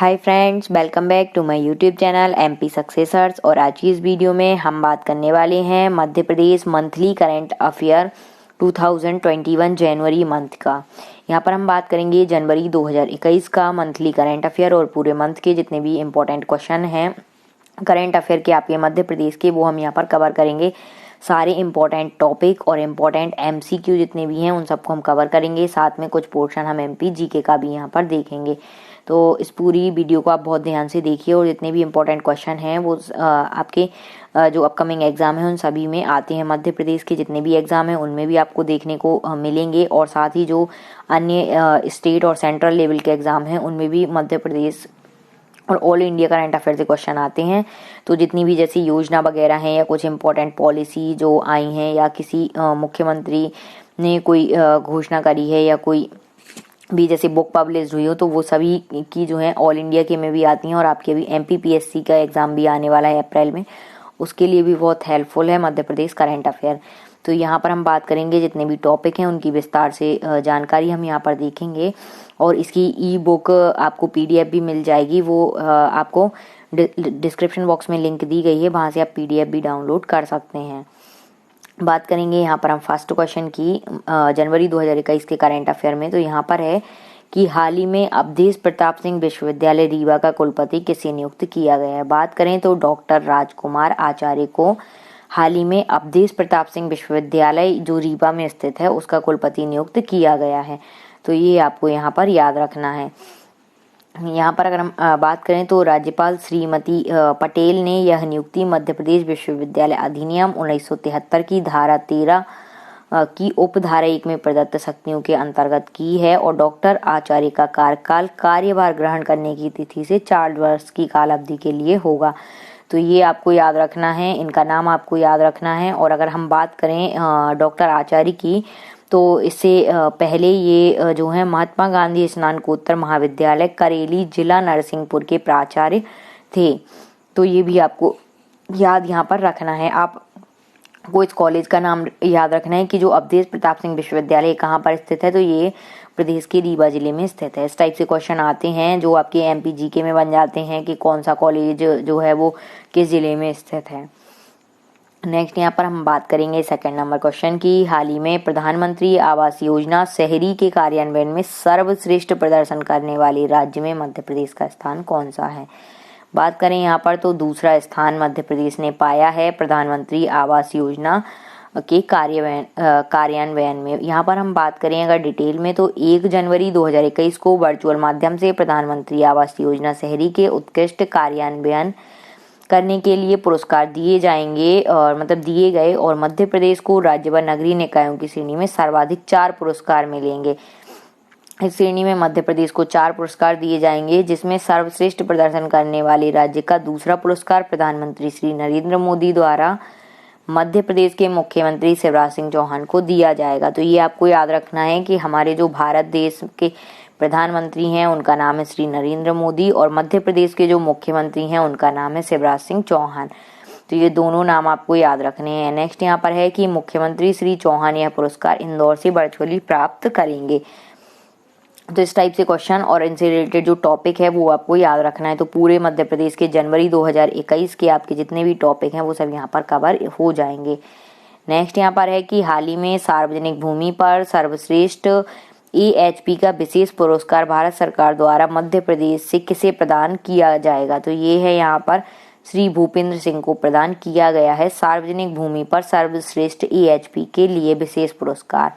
Hi friends, welcome back to my YouTube channel MP successors. और आज की इस वीडियो में हम बात करने वाले हैं Madhya Pradesh monthly current affair 2021 जनवरी मंथ का। यहाँ पर हम बात करेंगे जनवरी 2021 का मंथली करंट अफेयर और पूरे मंथ के जितने भी इम्पोर्टेंट क्वेश्चन हैं करंट अफेयर के आपके मध्य प्रदेश के, वो हम यहाँ पर कवर करेंगे। सारे इम्पोर्टेंट टॉपिक और इम्पोर्टेंट एमसीक्यू जितने भी हैं उन सबको हम कवर करेंगे। साथ में कुछ पोर्शन हम एमपी जीके का भी यहाँ पर देखेंगे। तो इस पूरी वीडियो को आप बहुत ध्यान से देखिए और जितने भी इम्पोर्टेंट क्वेश्चन हैं वो आपके जो अपकमिंग एग्जाम है उन सभी में आते हैं। मध्य प्रदेश के जितने भी एग्जाम हैं उनमें भी आपको देखने को मिलेंगे और साथ ही जो अन्य स्टेट और सेंट्रल लेवल के एग्जाम हैं उनमें भी मध्य प्रदेश और ऑल इंडिया करंट अफेयर से क्वेश्चन आते हैं। तो जितनी भी जैसी योजना वगैरह हैं या कुछ इम्पोर्टेंट पॉलिसी जो आई हैं या किसी मुख्यमंत्री ने कोई घोषणा करी है या कोई भी जैसे बुक पब्लिश हुई हो, तो वो सभी की जो है ऑल इंडिया के में भी आती हैं। और आपके अभी एमपीपीएससी का एग्जाम भी आने वाला है अप्रैल में, उसके लिए भी बहुत हेल्पफुल है मध्य प्रदेश करंट अफेयर। तो यहाँ पर हम बात करेंगे जितने भी टॉपिक हैं उनकी विस्तार से जानकारी हम यहाँ पर देखेंगे। और इसकी ई बुक आपको पीडीएफ भी मिल जाएगी, वो आपको डिस्क्रिप्शन बॉक्स में लिंक दी गई है, वहाँ से आप पीडीएफ भी डाउनलोड कर सकते हैं। बात करेंगे यहाँ पर हम फर्स्ट क्वेश्चन की जनवरी 2021 के करंट अफेयर में। तो यहाँ पर है कि हाल ही में अवधेश प्रताप सिंह विश्वविद्यालय रीवा का कुलपति किसे नियुक्त किया गया है। बात करें तो डॉक्टर राजकुमार आचार्य को हाल ही में अवधेश प्रताप सिंह विश्वविद्यालय जो रीवा में स्थित है उसका कुलपति नियुक्त किया गया है। तो ये आपको यहाँ पर याद रखना है। यहाँ पर अगर हम बात करें तो राज्यपाल श्रीमती पटेल ने यह नियुक्ति मध्य प्रदेश विश्वविद्यालय अधिनियम 1973 की धारा 13 की उपधारा 1 में प्रदत्त शक्तियों के अंतर्गत की है। और डॉक्टर आचार्य का कार्यकाल कार्यभार ग्रहण करने की तिथि से 4 वर्ष की काल अवधि के लिए होगा। तो ये आपको याद रखना है, इनका नाम आपको याद रखना है। और अगर हम बात करें डॉक्टर आचार्य की, तो इससे पहले ये जो है महात्मा गांधी स्नातकोत्तर महाविद्यालय करेली जिला नरसिंहपुर के प्राचार्य थे। तो ये भी आपको याद यहाँ पर रखना है। आपको इस कॉलेज का नाम याद रखना है कि जो अवधेश प्रताप सिंह विश्वविद्यालय कहाँ पर स्थित है, तो ये प्रदेश के रीवा जिले में स्थित है। इस टाइप से क्वेश्चन आते हैं जो आपके एमपी जीके में बन जाते हैं कि कौन सा कॉलेज जो है वो किस जिले में स्थित है। नेक्स्ट यहाँ पर हम बात करेंगे सेकंड नंबर क्वेश्चन की। हाल ही में प्रधानमंत्री आवास योजना शहरी के कार्यान्वयन में सर्वश्रेष्ठ प्रदर्शन करने वाले राज्य में मध्य प्रदेश का स्थान कौन सा है। बात करें यहाँ पर तो दूसरा स्थान मध्य प्रदेश ने पाया है प्रधानमंत्री आवास योजना के कार्यान्वयन में। यहाँ पर हम बात करें अगर डिटेल में तो 1 जनवरी 2021 को वर्चुअल माध्यम से प्रधानमंत्री आवास योजना शहरी के उत्कृष्ट कार्यान्वयन करने के लिए पुरस्कार दिए जाएंगे और दिए गए। और मध्य प्रदेश को राज्य व नगरीय निकायों की श्रेणी में सर्वाधिक 4 पुरस्कार मिलेंगे। इस श्रेणी में मध्य प्रदेश को 4 पुरस्कार दिए जाएंगे, जिसमें सर्वश्रेष्ठ प्रदर्शन करने वाले राज्य का दूसरा पुरस्कार प्रधानमंत्री श्री नरेंद्र मोदी द्वारा मध्य प्रदेश के मुख्यमंत्री शिवराज सिंह चौहान को दिया जाएगा। तो ये आपको याद रखना है कि हमारे जो भारत देश के प्रधानमंत्री हैं उनका नाम है श्री नरेंद्र मोदी और मध्य प्रदेश के जो मुख्यमंत्री हैं उनका नाम है शिवराज सिंह चौहान। तो ये दोनों नाम आपको याद रखने हैं। नेक्स्ट यहाँ पर है कि मुख्यमंत्री श्री चौहान यह पुरस्कार इंदौर से वर्चुअली प्राप्त करेंगे। तो इस टाइप से क्वेश्चन और इनसे रिलेटेड जो टॉपिक है वो आपको याद रखना है। तो पूरे मध्य प्रदेश के जनवरी 2021 के आपके जितने भी टॉपिक हैं वो सब यहाँ पर कवर हो जाएंगे। नेक्स्ट यहाँ पर है कि हाल ही में सार्वजनिक भूमि पर सर्वश्रेष्ठ AHP का विशेष पुरस्कार भारत सरकार द्वारा मध्य प्रदेश से किसे प्रदान किया जाएगा। तो ये है यहाँ पर श्री भूपेंद्र सिंह को प्रदान किया गया है सार्वजनिक भूमि पर सर्वश्रेष्ठ AHP के लिए विशेष पुरस्कार।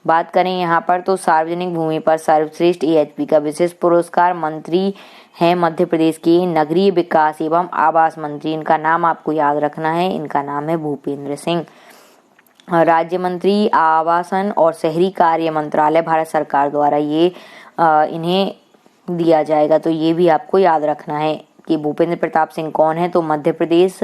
बात करें यहाँ पर तो सार्वजनिक भूमि पर सर्वश्रेष्ठ AHP का विशेष पुरस्कार मंत्री हैं मध्य प्रदेश के नगरीय विकास एवं आवास मंत्री। इनका नाम आपको याद रखना है, इनका नाम है भूपेंद्र सिंह। राज्य मंत्री आवासन और शहरी कार्य मंत्रालय भारत सरकार द्वारा ये इन्हें दिया जाएगा। तो ये भी आपको याद रखना है कि भूपेंद्र प्रताप सिंह कौन है, तो मध्य प्रदेश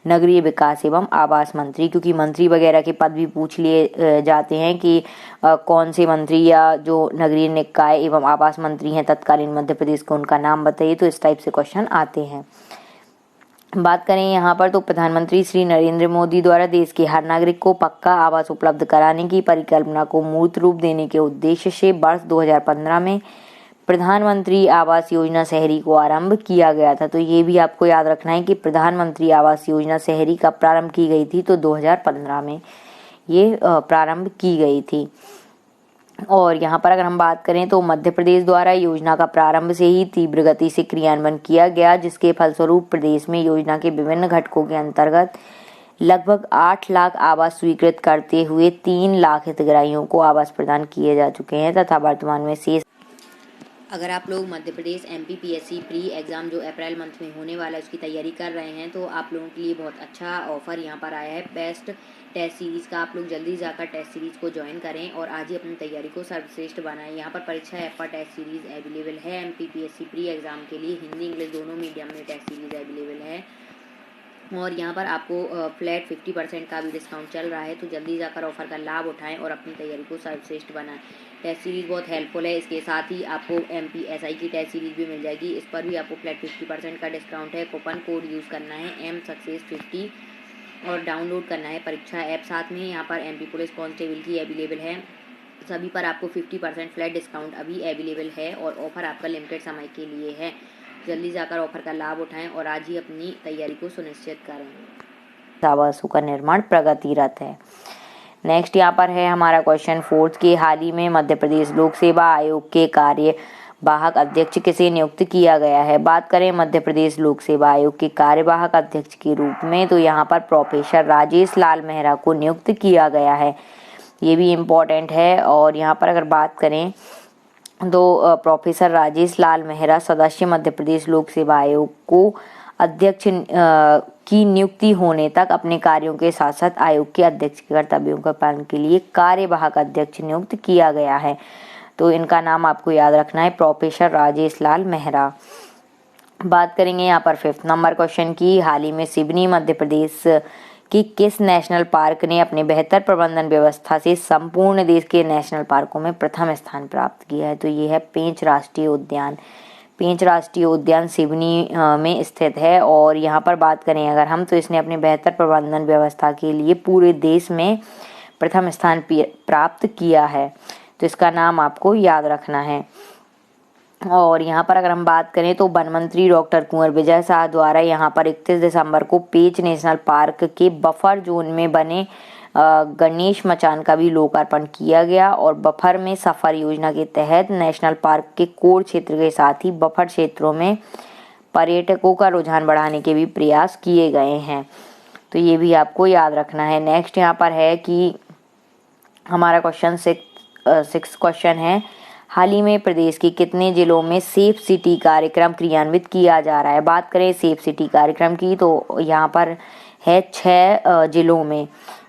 नगरीय विकास एवं आवास मंत्री। क्योंकि मंत्री वगैरह के पद भी पूछ लिए जाते हैं कि कौन से मंत्री या जो नगरीय निकाय एवं आवास मंत्री हैं तत्कालीन मध्य प्रदेश को, उनका नाम बताइए। तो इस टाइप से क्वेश्चन आते हैं। बात करें यहाँ पर तो प्रधानमंत्री श्री नरेंद्र मोदी द्वारा देश के हर नागरिक को पक्का आवास उपलब्ध कराने की परिकल्पना को मूर्त रूप देने के उद्देश्य से वर्ष 2015 में प्रधानमंत्री आवास योजना शहरी को आरंभ किया गया था। तो ये भी आपको याद रखना है कि प्रधानमंत्री आवास योजना शहरी कब प्रारंभ की गई थी, तो 2015 में ये प्रारंभ की गई थी। और यहाँ पर अगर हम बात करें तो मध्य प्रदेश द्वारा योजना का प्रारंभ से ही तीव्र गति से क्रियान्वयन किया गया, जिसके फलस्वरूप प्रदेश में योजना के विभिन्न घटकों के अंतर्गत लगभग 8 लाख आवास स्वीकृत करते हुए 3 लाख हितग्राहियों को आवास प्रदान किए जा चुके हैं तथा वर्तमान में शेष। अगर आप लोग Madhya Pradesh MPPSC pre exam जो अप्रैल मंथ में होने वाला है उसकी तैयारी कर रहे हैं, तो आप लोगों के लिए बहुत अच्छा ऑफर यहाँ पर आया है बेस्ट टेस्ट सीरीज़ का। आप लोग जल्दी जाकर टेस्ट सीरीज़ को ज्वाइन करें और आज ही अपनी तैयारी को सर्वश्रेष्ठ बनाएं। यहाँ पर परीक्षा ऐप पर टेस्ट सीरीज़ अवेलेबल है। MPPSC प्री एग्ज़ाम के लिए हिंदी इंग्लिश दोनों मीडियम में टेस्ट सीरीज़ अवेलेबल है और यहाँ पर आपको फ्लैट 50% का भी डिस्काउंट चल रहा है। तो जल्दी जाकर ऑफर का लाभ उठाएं और अपनी तैयारी को सर्वश्रेष्ठ बनाएं। टेस्ट सीरीज़ बहुत हेल्पफुल है। इसके साथ ही आपको MPSI की टेस्ट सीरीज़ भी मिल जाएगी। इस पर भी आपको फ्लैट 50% का डिस्काउंट है। कूपन कोड यूज़ करना है MSuccess50 और डाउनलोड करना है परीक्षा ऐप। साथ में यहाँ पर MP पुलिस कांस्टेबल की अवेलेबल है। सभी पर आपको 50% फ्लैट डिस्काउंट अभी अवेलेबल है और ऑफर आपका लिमिटेड समय के लिए है। जल्दी जाकर ऑफर का लाभ उठाएं और आज ही अपनी तैयारी को सुनिश्चित करें। आवासों का निर्माण प्रगतिरत है। नेक्स्ट यहाँ पर है हमारा क्वेश्चन 4 के हाल ही में मध्य प्रदेश लोक सेवा आयोग के कार्यवाहक अध्यक्ष किसे नियुक्त किया गया है। बात करें मध्य प्रदेश लोक सेवा आयोग के कार्यवाहक अध्यक्ष के रूप में, तो यहाँ पर प्रोफेसर राजेश लाल मेहरा को नियुक्त किया गया है। ये भी इम्पोर्टेंट है। और यहाँ पर अगर बात करें तो प्रोफेसर राजेश लाल मेहरा सदस्य मध्य प्रदेश लोक सेवा आयोग को अध्यक्ष की नियुक्ति होने तक अपने कार्यों के साथ साथ आयोग के अध्यक्ष के कर्तव्यों का पालन के लिए कार्यवाहक अध्यक्ष नियुक्त किया गया है। तो इनका नाम आपको याद रखना है, प्रोफेसर राजेश लाल मेहरा। बात करेंगे यहाँ पर 5th नंबर क्वेश्चन की। हाल ही में सिवनी मध्य प्रदेश कि किस नेशनल पार्क ने अपने बेहतर प्रबंधन व्यवस्था से संपूर्ण देश के नेशनल पार्कों में प्रथम स्थान प्राप्त किया है। तो ये है पेंच राष्ट्रीय उद्यान। पेंच राष्ट्रीय उद्यान सिवनी में स्थित है और यहाँ पर बात करें अगर हम, तो इसने अपने बेहतर प्रबंधन व्यवस्था के लिए पूरे देश में प्रथम स्थान प्राप्त किया है। तो इसका नाम आपको याद रखना है। और यहाँ पर अगर हम बात करें तो वन मंत्री डॉक्टर कुंवर विजय शाह द्वारा यहाँ पर 31 दिसंबर को पेंच नेशनल पार्क के बफर जोन में बने गणेश मचान का भी लोकार्पण किया गया और बफर में सफर योजना के तहत नेशनल पार्क के कोर क्षेत्र के साथ ही बफर क्षेत्रों में पर्यटकों का रुझान बढ़ाने के भी प्रयास किए गए हैं। तो ये भी आपको याद रखना है। नेक्स्ट यहाँ पर है कि हमारा क्वेश्चन 6 क्वेश्चन है, हाल ही में प्रदेश के कितने जिलों में सेफ सिटी कार्यक्रम क्रियान्वित किया जा रहा है। बात करें सेफ सिटी कार्यक्रम की, तो यहाँ पर है 6 जिलों में।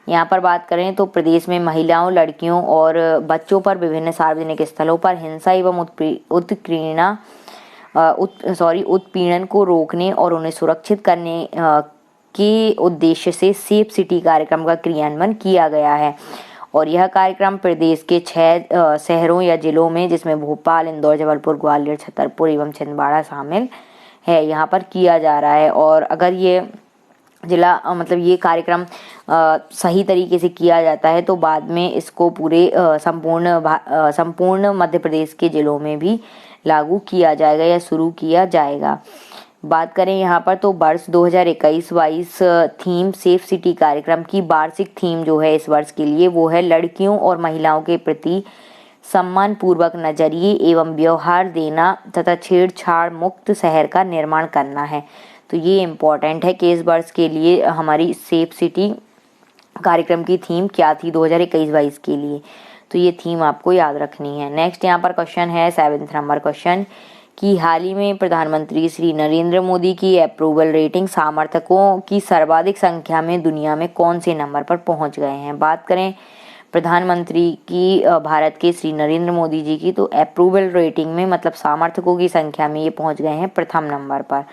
यहाँ पर बात करें तो प्रदेश में महिलाओं, लड़कियों और बच्चों पर विभिन्न सार्वजनिक स्थलों पर हिंसा एवं उत्पीड़न को रोकने और उन्हें सुरक्षित करने के उद्देश्य से सेफ सिटी कार्यक्रम का क्रियान्वयन किया गया है। और यह कार्यक्रम प्रदेश के 6 शहरों या जिलों में, जिसमें भोपाल, इंदौर, जबलपुर, ग्वालियर, छतरपुर एवं छिंदवाड़ा शामिल है, यहाँ पर किया जा रहा है। और अगर ये जिला ये कार्यक्रम सही तरीके से किया जाता है तो बाद में इसको पूरे संपूर्ण मध्य प्रदेश के जिलों में भी लागू किया जाएगा या शुरू किया जाएगा। बात करें यहाँ पर तो वर्ष 2021-22 थीम सेफ सिटी कार्यक्रम की वार्षिक थीम जो है इस वर्ष के लिए वो है लड़कियों और महिलाओं के प्रति सम्मान पूर्वक नजरिए एवं व्यवहार देना तथा छेड़छाड़ मुक्त शहर का निर्माण करना है। तो ये इम्पोर्टेंट है कि इस वर्ष के लिए हमारी सेफ सिटी कार्यक्रम की थीम क्या थी 2021-22 के लिए। तो ये थीम आपको याद रखनी है। नेक्स्ट यहाँ पर क्वेश्चन है 7th नंबर क्वेश्चन कि हाल ही में प्रधानमंत्री श्री नरेंद्र मोदी की अप्रूवल रेटिंग समर्थकों की सर्वाधिक संख्या में दुनिया में कौन से नंबर पर पहुंच गए हैं। बात करें प्रधानमंत्री की भारत के श्री नरेंद्र मोदी जी की, तो अप्रूवल रेटिंग में समर्थकों की संख्या में ये पहुंच गए हैं प्रथम नंबर पर।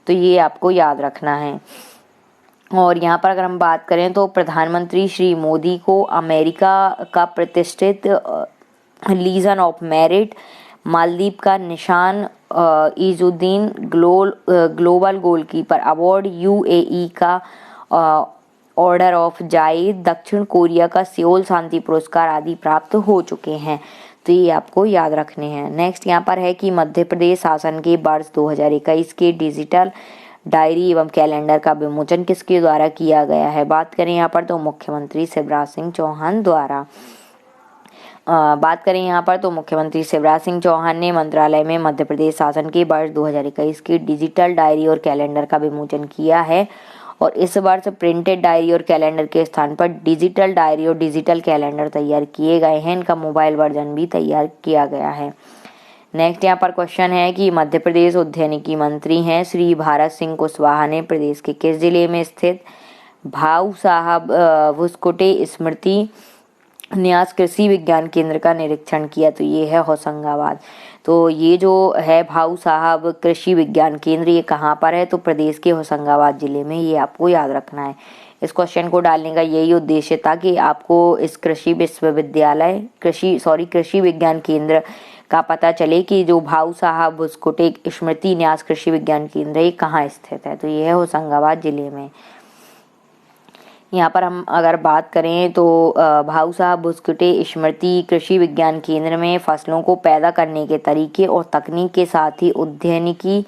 तो ये आपको याद रखना है। और यहाँ पर अगर हम बात करें तो प्रधानमंत्री श्री मोदी को अमेरिका का प्रतिष्ठित लीजन ऑफ मेरिट, मालदीव का निशान Izzuddin global goalkeeper award, UAE का ऑर्डर ऑफ जायद, दक्षिण कोरिया का सियोल शांति पुरस्कार आदि प्राप्त हो चुके हैं। तो ये आपको याद रखने हैं। नेक्स्ट यहाँ पर है कि मध्य प्रदेश शासन के वर्ष 2021 के डिजिटल डायरी एवं कैलेंडर का विमोचन किसके द्वारा किया गया है। बात करें यहाँ पर तो मुख्यमंत्री शिवराज सिंह चौहान द्वारा। बात करें यहाँ पर तो मुख्यमंत्री शिवराज सिंह चौहान ने मंत्रालय में मध्य प्रदेश शासन के वर्ष 2021 की डिजिटल डायरी और कैलेंडर का विमोचन किया है और इस वर्ष प्रिंटेड डायरी और कैलेंडर के स्थान पर डिजिटल डायरी और डिजिटल कैलेंडर तैयार किए गए हैं। इनका मोबाइल वर्जन भी तैयार किया गया है। नेक्स्ट यहाँ पर क्वेश्चन है कि मध्य प्रदेश उद्यानिकी मंत्री हैं श्री भारत सिंह कुशवाहा ने प्रदेश के किस जिले में स्थित भाऊ साहब भुसकोटे स्मृति न्यास कृषि विज्ञान केंद्र का निरीक्षण किया। तो ये है होशंगाबाद। तो ये जो है भाऊ साहब कृषि विज्ञान केंद्र, ये कहाँ पर है, तो प्रदेश के होशंगाबाद जिले में। ये आपको याद रखना है। इस क्वेश्चन को डालने का यही उद्देश्य था कि आपको इस कृषि विश्वविद्यालय कृषि विज्ञान केंद्र का पता चले कि जो भाऊ साहब भुसकोटे स्मृति न्यास कृषि विज्ञान केंद्र ये कहाँ स्थित है। तो ये है होशंगाबाद जिले में। यहाँ पर हम अगर बात करें तो भाऊ साहब भुसकोटे स्मृति कृषि विज्ञान केंद्र में फसलों को पैदा करने के तरीके और तकनीक के साथ ही उद्यानिकी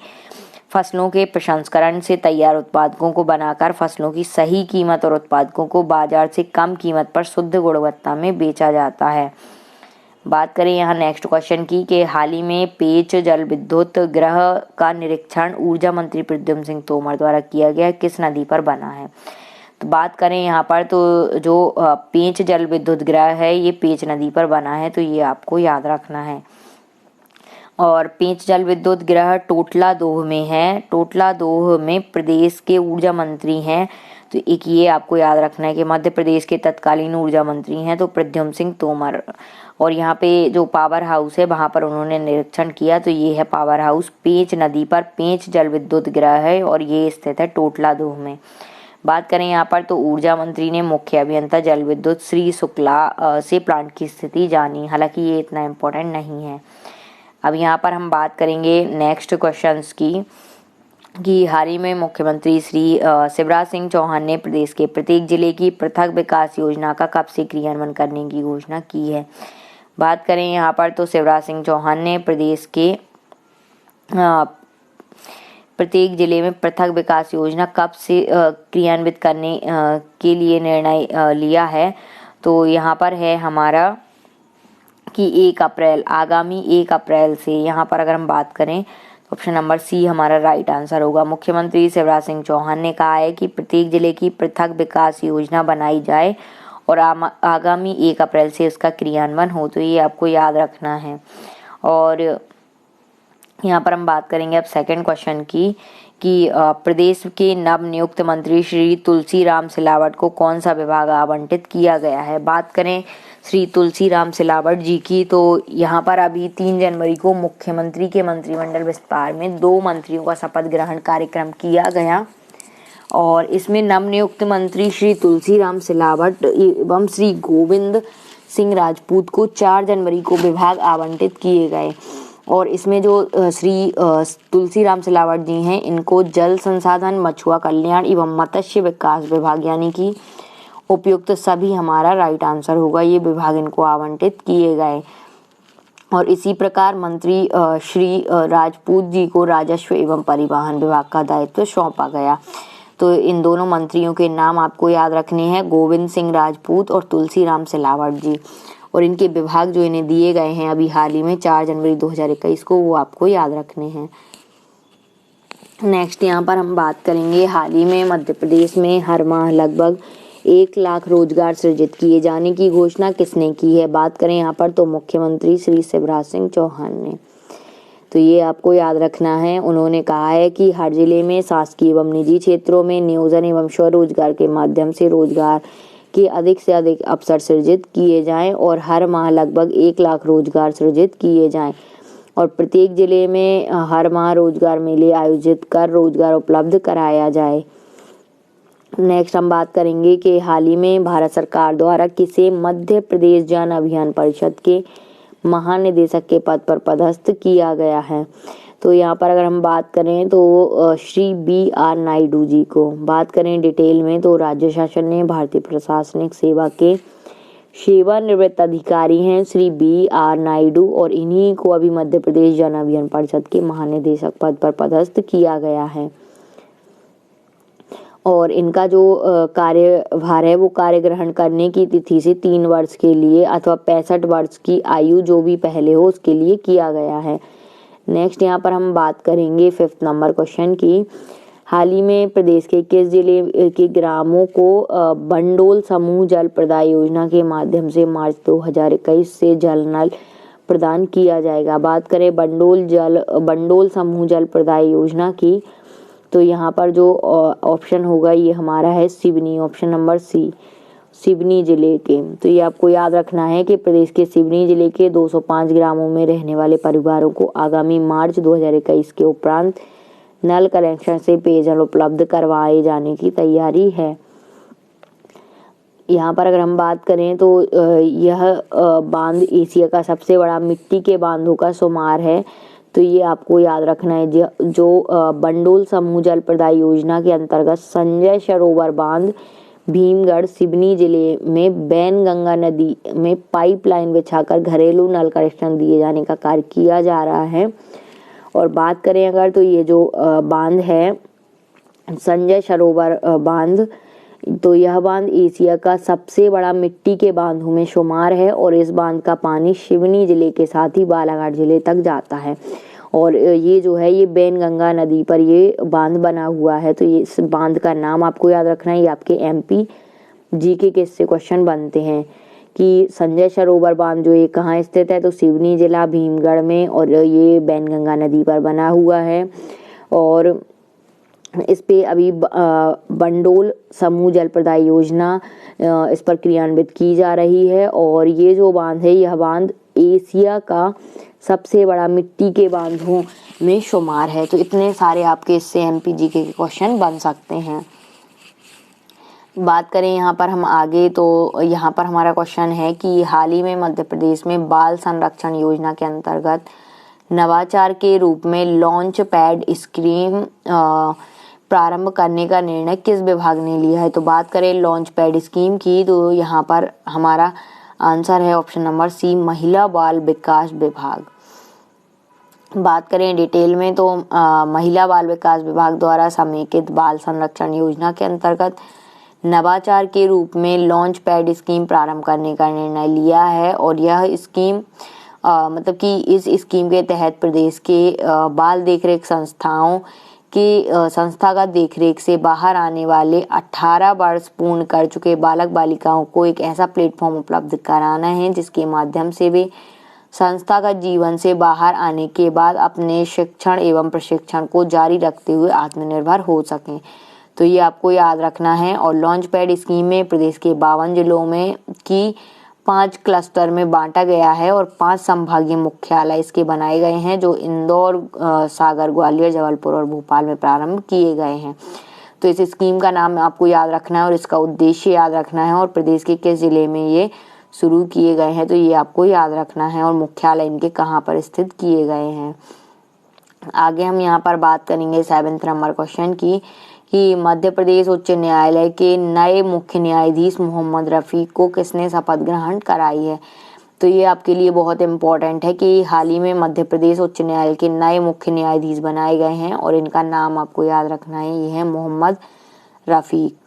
फसलों के प्रसंस्करण से तैयार उत्पादों को बनाकर फसलों की सही कीमत और उत्पादों को बाजार से कम कीमत पर शुद्ध गुणवत्ता में बेचा जाता है। बात करें यहाँ नेक्स्ट क्वेश्चन की कि हाल ही में पेच जल विद्युत गृह का निरीक्षण ऊर्जा मंत्री प्रद्युम्न सिंह तोमर द्वारा किया गया, किस नदी पर बना है। तो बात करें यहाँ पर तो जो पेंच जल विद्युत गृह है ये पेंच नदी पर बना है। तो ये आपको याद रखना है। और पेंच जल विद्युत गृह टोटला दोह में है। टोटला दोह में प्रदेश के ऊर्जा मंत्री हैं। तो एक ये आपको याद रखना है कि मध्य प्रदेश के तत्कालीन ऊर्जा मंत्री हैं तो प्रद्युम्न सिंह तोमर। और यहाँ पे जो पावर हाउस है वहाँ पर उन्होंने निरीक्षण किया। तो ये है पावर हाउस पेंच नदी पर पेंच जल विद्युत गृह है और ये स्थित है टोटला दोह में। बात करें यहाँ पर तो ऊर्जा मंत्री ने मुख्य अभियंता जल विद्युत श्री शुक्ला से प्लांट की स्थिति जानी। हालांकि ये इतना इम्पोर्टेंट नहीं है। अब यहाँ पर हम बात करेंगे नेक्स्ट क्वेश्चंस की कि हाल ही में मुख्यमंत्री श्री शिवराज सिंह चौहान ने प्रदेश के प्रत्येक जिले की पृथक विकास योजना का कब से क्रियान्वयन करने की घोषणा की है। बात करें यहाँ पर तो शिवराज सिंह चौहान ने प्रदेश के प्रत्येक जिले में पृथक विकास योजना कब से क्रियान्वित करने के लिए निर्णय लिया है। तो यहाँ पर है हमारा कि 1 अप्रैल आगामी 1 अप्रैल से। यहाँ पर अगर हम बात करें तो ऑप्शन नंबर सी हमारा राइट आंसर होगा। मुख्यमंत्री शिवराज सिंह चौहान ने कहा है कि प्रत्येक जिले की पृथक विकास योजना बनाई जाए और आगामी 1 अप्रैल से इसका क्रियान्वयन हो। तो ये आपको याद रखना है। और यहाँ पर हम बात करेंगे अब सेकंड क्वेश्चन की कि प्रदेश के नवनियुक्त मंत्री श्री तुलसीराम सिलावट को कौन सा विभाग आवंटित किया गया है। बात करें श्री तुलसीराम सिलावट जी की तो यहाँ पर अभी 3 जनवरी को मुख्यमंत्री के मंत्रिमंडल विस्तार में 2 मंत्रियों का शपथ ग्रहण कार्यक्रम किया गया और इसमें नवनियुक्त मंत्री श्री तुलसीराम सिलावट एवं श्री गोविंद सिंह राजपूत को 4 जनवरी को विभाग आवंटित किए गए। और इसमें जो श्री तुलसीराम सिलावट जी हैं इनको जल संसाधन मछुआ कल्याण एवं मत्स्य विकास विभाग यानी कि उपयुक्त सभी हमारा राइट आंसर होगा। ये विभाग इनको आवंटित किए गए। और इसी प्रकार मंत्री श्री राजपूत जी को राजस्व एवं परिवहन विभाग का दायित्व सौंपा गया। तो इन दोनों मंत्रियों के नाम आपको याद रखने हैं, गोविंद सिंह राजपूत और तुलसीराम सिलावट जी। और इनके विभाग जो इन्हें दिए गए हैं अभी हाल ही में 4 जनवरी 2021 को, वो आपको याद रखने हैं। नेक्स्ट यहाँ पर हम बात करेंगे हाल ही में मध्य प्रदेश में हर माह लगभग 1 लाख रोजगार सृजित किए जाने की घोषणा किसने की है। बात करें यहाँ पर तो मुख्यमंत्री श्री शिवराज सिंह चौहान ने। तो ये आपको याद रखना है। उन्होंने कहा है कि हर जिले में शासकीय एवं निजी क्षेत्रों में नियोजन एवं स्वरोजगार के माध्यम से रोजगार के अधिक से अधिक अवसर सृजित किए जाएं और हर माह लगभग 1 लाख रोजगार सृजित किए जाएं और प्रत्येक जिले में हर माह रोजगार मेले आयोजित कर रोजगार उपलब्ध कराया जाए। नेक्स्ट हम बात करेंगे कि हाल ही में भारत सरकार द्वारा किसे मध्य प्रदेश जन अभियान परिषद के महानिदेशक के पद पर पदस्थ किया गया है। तो यहाँ पर अगर हम बात करें तो श्री BR नायडू जी को। बात करें डिटेल में तो राज्य शासन ने भारतीय प्रशासनिक सेवा के सेवानिवृत्त अधिकारी हैं श्री BR नायडू और इन्हीं को अभी मध्य प्रदेश जन अभियान परिषद के महानिदेशक पद पर पदस्थ किया गया है। और इनका जो कार्यभार है वो कार्य ग्रहण करने की तिथि से 3 वर्ष के लिए अथवा 65 वर्ष की आयु जो भी पहले हो उसके लिए किया गया है। नेक्स्ट यहाँ पर हम बात करेंगे 5th नंबर क्वेश्चन की। हाल ही में प्रदेश के किस जिले के ग्रामों को बंडोल समूह जल प्रदाय योजना के माध्यम से मार्च 2021 से जल नल प्रदान किया जाएगा। बात करें बंडोल समूह जल प्रदाय योजना की, तो यहाँ पर जो ऑप्शन होगा ये हमारा है Seoni, option number C, Seoni जिले के। तो ये आपको याद रखना है कि प्रदेश के सिवनी जिले के 205 ग्रामों में रहने वाले परिवारों को आगामी मार्च 2021 के उपरांत नल कनेक्शन से पेयजल उपलब्ध करवाए जाने की तैयारी है। यहाँ पर अगर हम बात करें तो यह बांध एशिया का सबसे बड़ा मिट्टी के बांधों का शुमार है। तो ये आपको याद रखना है जो बंडोल समूह जल प्रदाय योजना के अंतर्गत संजय सरोवर बांध भीमगढ़ सिवनी जिले में बैनगंगा नदी में पाइपलाइन बिछाकर घरेलू नल कनेक्शन दिए जाने का कार्य किया जा रहा है। और बात करें अगर तो ये जो बांध है संजय सरोवर बांध, तो यह बांध एशिया का सबसे बड़ा मिट्टी के बांधों में शुमार है और इस बांध का पानी सिवनी जिले के साथ ही बालाघाट जिले तक जाता है। और ये जो है ये बैनगंगा नदी पर ये बांध बना हुआ है। तो ये इस बांध का नाम आपको याद रखना है। ये आपके MP GK के इससे क्वेश्चन बनते हैं कि संजय सरोवर बांध जो ये कहाँ स्थित है, तो सिवनी जिला भीमगढ़ में, और ये बैनगंगा नदी पर बना हुआ है। और इस पे अभी बंडोल समूह जल प्रदाय योजना इस पर क्रियान्वित की जा रही है। और ये जो बांध है यह बांध एशिया का सबसे बड़ा मिट्टी के बांधों में शुमार है। तो इतने सारे आपके इससे MP GK के क्वेश्चन बन सकते हैं। बात करें यहाँ पर हम आगे, तो यहाँ पर हमारा क्वेश्चन है कि हाल ही में मध्य प्रदेश में बाल संरक्षण योजना के अंतर्गत नवाचार के रूप में लॉन्च पैड स्कीम प्रारंभ करने का निर्णय किस विभाग ने लिया है। तो बात करें लॉन्च पैड स्कीम की, तो यहाँ पर हमारा आंसर है ऑप्शन नंबर सी, महिला बाल विकास विभाग। बात करें डिटेल में तो महिला बाल विकास विभाग द्वारा समेकित बाल संरक्षण योजना के अंतर्गत नवाचार के रूप में लॉन्च पैड स्कीम प्रारंभ करने का निर्णय लिया है। और यह स्कीम मतलब कि इस स्कीम के तहत प्रदेश के बाल देखरेख संस्थाओं के संस्थागत देखरेख से बाहर आने वाले 18 वर्ष पूर्ण कर चुके बालक बालिकाओं को एक ऐसा प्लेटफॉर्म उपलब्ध कराना है जिसके माध्यम से वे संस्थागत जीवन से बाहर आने के बाद अपने शिक्षण एवं प्रशिक्षण को जारी रखते हुए आत्मनिर्भर हो सकें। तो ये आपको याद रखना है। और लॉन्च पैड स्कीम में प्रदेश के 52 जिलों में की 5 क्लस्टर में बांटा गया है और 5 संभागीय मुख्यालय इसके बनाए गए हैं जो इंदौर, सागर, ग्वालियर, जबलपुर और भोपाल में प्रारंभ किए गए हैं। तो इस स्कीम का नाम आपको याद रखना है और इसका उद्देश्य याद रखना है और प्रदेश के किस जिले में ये शुरू किए गए हैं तो ये आपको याद रखना है और मुख्यालय इनके कहाँ पर स्थित किए गए हैं। आगे हम यहाँ पर बात करेंगे 7th नंबर क्वेश्चन की कि मध्य प्रदेश उच्च न्यायालय के नए मुख्य न्यायाधीश मोहम्मद रफीक को किसने शपथ ग्रहण कराई है। तो ये आपके लिए बहुत इम्पोर्टेंट है कि हाल ही में मध्य प्रदेश उच्च न्यायालय के नए मुख्य न्यायाधीश बनाए गए हैं और इनका नाम आपको याद रखना है, ये है मोहम्मद रफीक।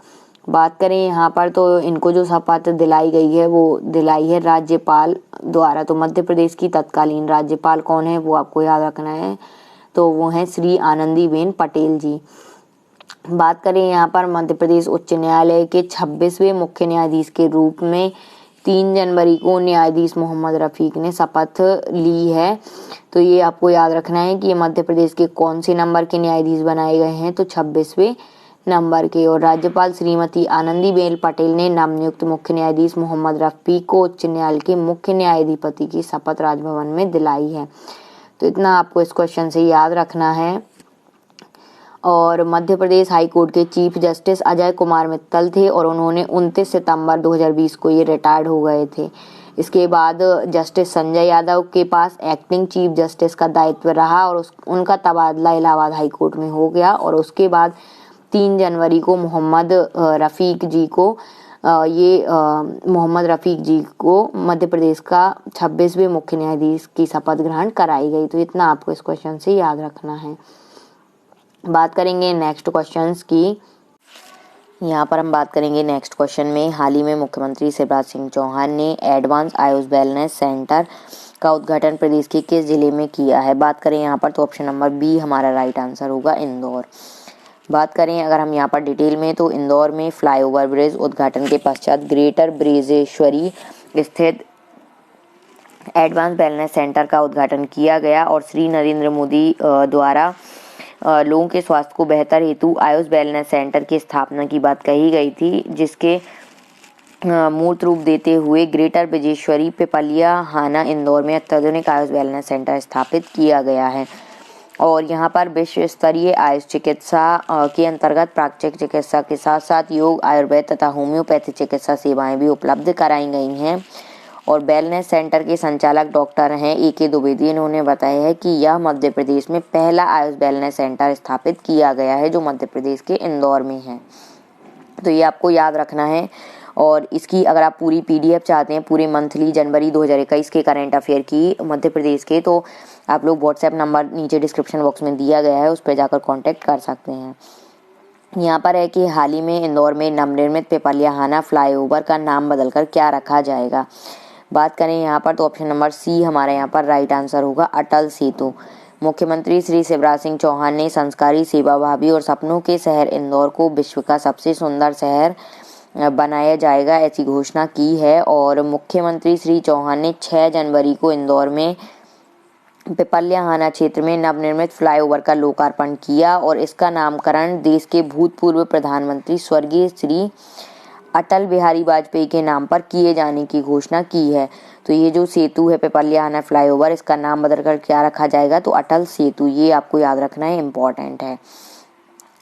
बात करें यहाँ पर तो इनको जो शपथ दिलाई गई है वो दिलाई है राज्यपाल द्वारा। तो मध्य प्रदेश की तत्कालीन राज्यपाल कौन है वो आपको याद रखना है, तो वो है श्री आनंदीबेन पटेल जी। बात करें यहाँ पर मध्य प्रदेश उच्च न्यायालय के 26वें मुख्य न्यायाधीश के रूप में 3 जनवरी को न्यायाधीश मोहम्मद रफीक ने शपथ ली है। तो ये आपको याद रखना है कि ये मध्य प्रदेश के कौन से नंबर के न्यायाधीश बनाए गए हैं, तो 26वें नंबर के। और राज्यपाल श्रीमती आनंदीबेन पटेल ने नवनियुक्त मुख्य न्यायाधीश मोहम्मद रफीक को उच्च न्यायालय के मुख्य न्यायाधिपति की शपथ राजभवन में दिलाई है। तो इतना आपको इस क्वेश्चन से याद रखना है। और मध्य प्रदेश हाई कोर्ट के चीफ जस्टिस अजय कुमार मित्तल थे और उन्होंने 29 सितंबर 2020 को ये रिटायर्ड हो गए थे। इसके बाद जस्टिस संजय यादव के पास एक्टिंग चीफ जस्टिस का दायित्व रहा और उनका तबादला इलाहाबाद हाई कोर्ट में हो गया और उसके बाद 3 जनवरी को मोहम्मद रफीक जी को ये मोहम्मद रफ़ीक जी को मध्य प्रदेश का 26वें मुख्य न्यायाधीश की शपथ ग्रहण कराई गई। तो इतना आपको इस क्वेश्चन से याद रखना है। बात करेंगे नेक्स्ट क्वेश्चंस की। यहाँ पर हम बात करेंगे नेक्स्ट क्वेश्चन में, हाल ही में मुख्यमंत्री शिवराज सिंह चौहान ने एडवांस आयुष वेलनेस सेंटर का उद्घाटन प्रदेश के किस जिले में किया है। बात करें यहाँ पर तो ऑप्शन नंबर बी हमारा राइट आंसर होगा, इंदौर। बात करें अगर हम यहाँ पर डिटेल में तो इंदौर में फ्लाईओवर ब्रिज उद्घाटन के पश्चात ग्रेटर ब्रिजेश्वरी स्थित एडवांस वेलनेस सेंटर का उद्घाटन किया गया और श्री नरेंद्र मोदी द्वारा लोगों के स्वास्थ्य को बेहतर हेतु आयुष वेलनेस सेंटर की स्थापना की बात कही गई थी, जिसके मूर्त रूप देते हुए ग्रेटर ब्रिजेश्वरी पिपलिया हाना इंदौर में अत्याधुनिक आयुष वेलनेस सेंटर स्थापित किया गया है। और यहाँ पर विश्व स्तरीय आयुष चिकित्सा के अंतर्गत प्राकृतिक चिकित्सा के साथ साथ योग, आयुर्वेद तथा होम्योपैथी चिकित्सा सेवाएं भी उपलब्ध कराई गई हैं। और वेलनेस सेंटर के संचालक डॉक्टर हैं AK द्विवेदी। इन्होंने बताया है कि यह मध्य प्रदेश में पहला आयुष वेलनेस सेंटर स्थापित किया गया है जो मध्य प्रदेश के इंदौर में है। तो ये आपको याद रखना है। और इसकी अगर आप पूरी PDF चाहते हैं पूरे मंथली जनवरी 2021 के करंट अफेयर की मध्य प्रदेश के, तो आप लोग व्हाट्सएप नंबर नीचे डिस्क्रिप्शन बॉक्स में दिया गया है, उस पर जाकर कॉन्टैक्ट कर सकते हैं। यहाँ पर है कि हाल ही में इंदौर में नवनिर्मित पिपलियाहाना फ्लाईओवर का नाम बदलकर क्या रखा जाएगा। बात करें यहाँ पर तो ऑप्शन नंबर सी हमारे यहाँ पर राइट आंसर होगा, अटल सेतु। मुख्यमंत्री श्री शिवराज सिंह चौहान ने संस्कारी, सेवाभावी और सपनों के शहर इंदौर को विश्व का सबसे सुंदर शहर बनाया जाएगा ऐसी घोषणा की है। और मुख्यमंत्री श्री चौहान ने 6 जनवरी को इंदौर में पिपलियाहाना क्षेत्र में नवनिर्मित फ्लाईओवर का लोकार्पण किया और इसका नामकरण देश के भूतपूर्व प्रधानमंत्री स्वर्गीय श्री अटल बिहारी वाजपेयी के नाम पर किए जाने की घोषणा की है। तो ये जो सेतु है पिपलियाहाना फ्लाईओवर, इसका नाम बदलकर क्या रखा जाएगा, तो अटल सेतु। ये आपको याद रखना है, इम्पोर्टेंट है।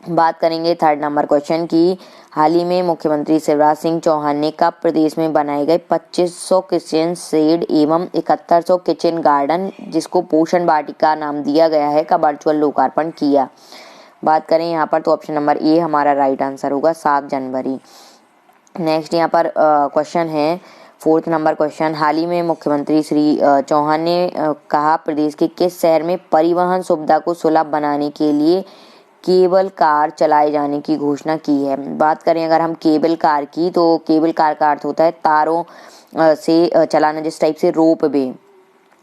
बात करेंगे थर्ड नंबर क्वेश्चन की, हाल ही में मुख्यमंत्री शिवराज सिंह चौहान ने कब प्रदेश में बनाए गए 2500 किचन शेड एवं 7100 किचन गार्डन, जिसको पोषण वाटिका नाम दिया गया है, का वर्चुअल लोकार्पण किया। बात करें यहाँ पर तो ऑप्शन नंबर ए हमारा राइट आंसर होगा, 7 जनवरी। नेक्स्ट यहाँ पर क्वेश्चन है फोर्थ नंबर क्वेश्चन, हाल ही में मुख्यमंत्री श्री चौहान ने कहा प्रदेश के किस शहर में परिवहन सुविधा को सुलभ बनाने के लिए केबल कार चलाए जाने की घोषणा की है। बात करें अगर हम केबल कार की, तो केबल कार का अर्थ होता है तारों से चलाना, जिस टाइप से रोप वे,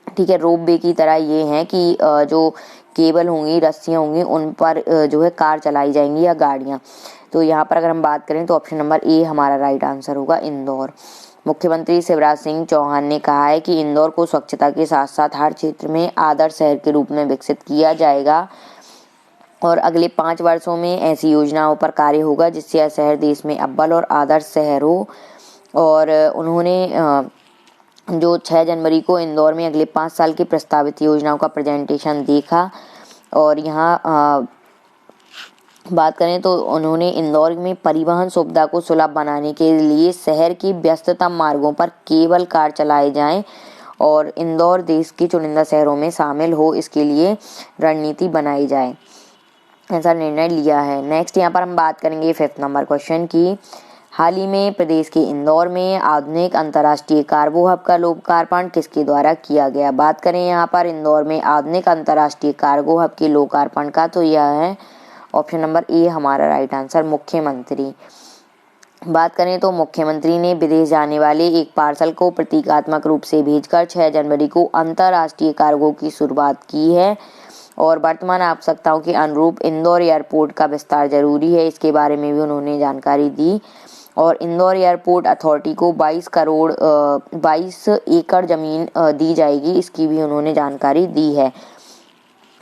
ठीक है, रोप वे की तरह ये है कि जो केबल होंगी, रस्सियाँ होंगी, उन पर जो है कार चलाई जाएंगी या गाड़ियाँ। तो यहाँ पर अगर हम बात करें तो ऑप्शन नंबर ए हमारा राइट आंसर होगा, इंदौर। मुख्यमंत्री शिवराज सिंह चौहान ने कहा है कि इंदौर को स्वच्छता के साथ साथ हर क्षेत्र में आदर्श शहर के रूप में विकसित किया जाएगा और अगले 5 वर्षों में ऐसी योजनाओं पर कार्य होगा जिससे यह शहर देश में अव्वल और आदर्श शहर हो। और उन्होंने जो 6 जनवरी को इंदौर में अगले 5 साल की प्रस्तावित योजनाओं का प्रेजेंटेशन देखा। और यहाँ बात करें तो उन्होंने इंदौर में परिवहन सुविधा को सुलभ बनाने के लिए शहर की व्यस्ततम मार्गों पर केबल कार चलाए जाएं और इंदौर देश के चुनिंदा शहरों में शामिल हो, इसके लिए रणनीति बनाई जाए, ऐसा निर्णय लिया है। नेक्स्ट यहाँ पर हम बात करेंगे 5th नंबर क्वेश्चन की, हाल ही में प्रदेश के इंदौर में आधुनिक अंतर्राष्ट्रीय कार्गो हब का लोकार्पण किसके द्वारा किया गया। बात करें यहाँ पर इंदौर में आधुनिक अंतर्राष्ट्रीय कार्गो हब के लोकार्पण का, तो यह है ऑप्शन नंबर ए हमारा राइट आंसर, मुख्यमंत्री। बात करें तो मुख्यमंत्री ने विदेश जाने वाले एक पार्सल को प्रतीकात्मक रूप से भेजकर 6 जनवरी को अंतर्राष्ट्रीय कार्गो की शुरुआत की है और वर्तमान आवश्यकताओं के अनुरूप इंदौर एयरपोर्ट का विस्तार जरूरी है, इसके बारे में भी उन्होंने जानकारी दी। और इंदौर एयरपोर्ट अथॉरिटी को 22 एकड़ जमीन दी जाएगी, इसकी भी उन्होंने जानकारी दी है।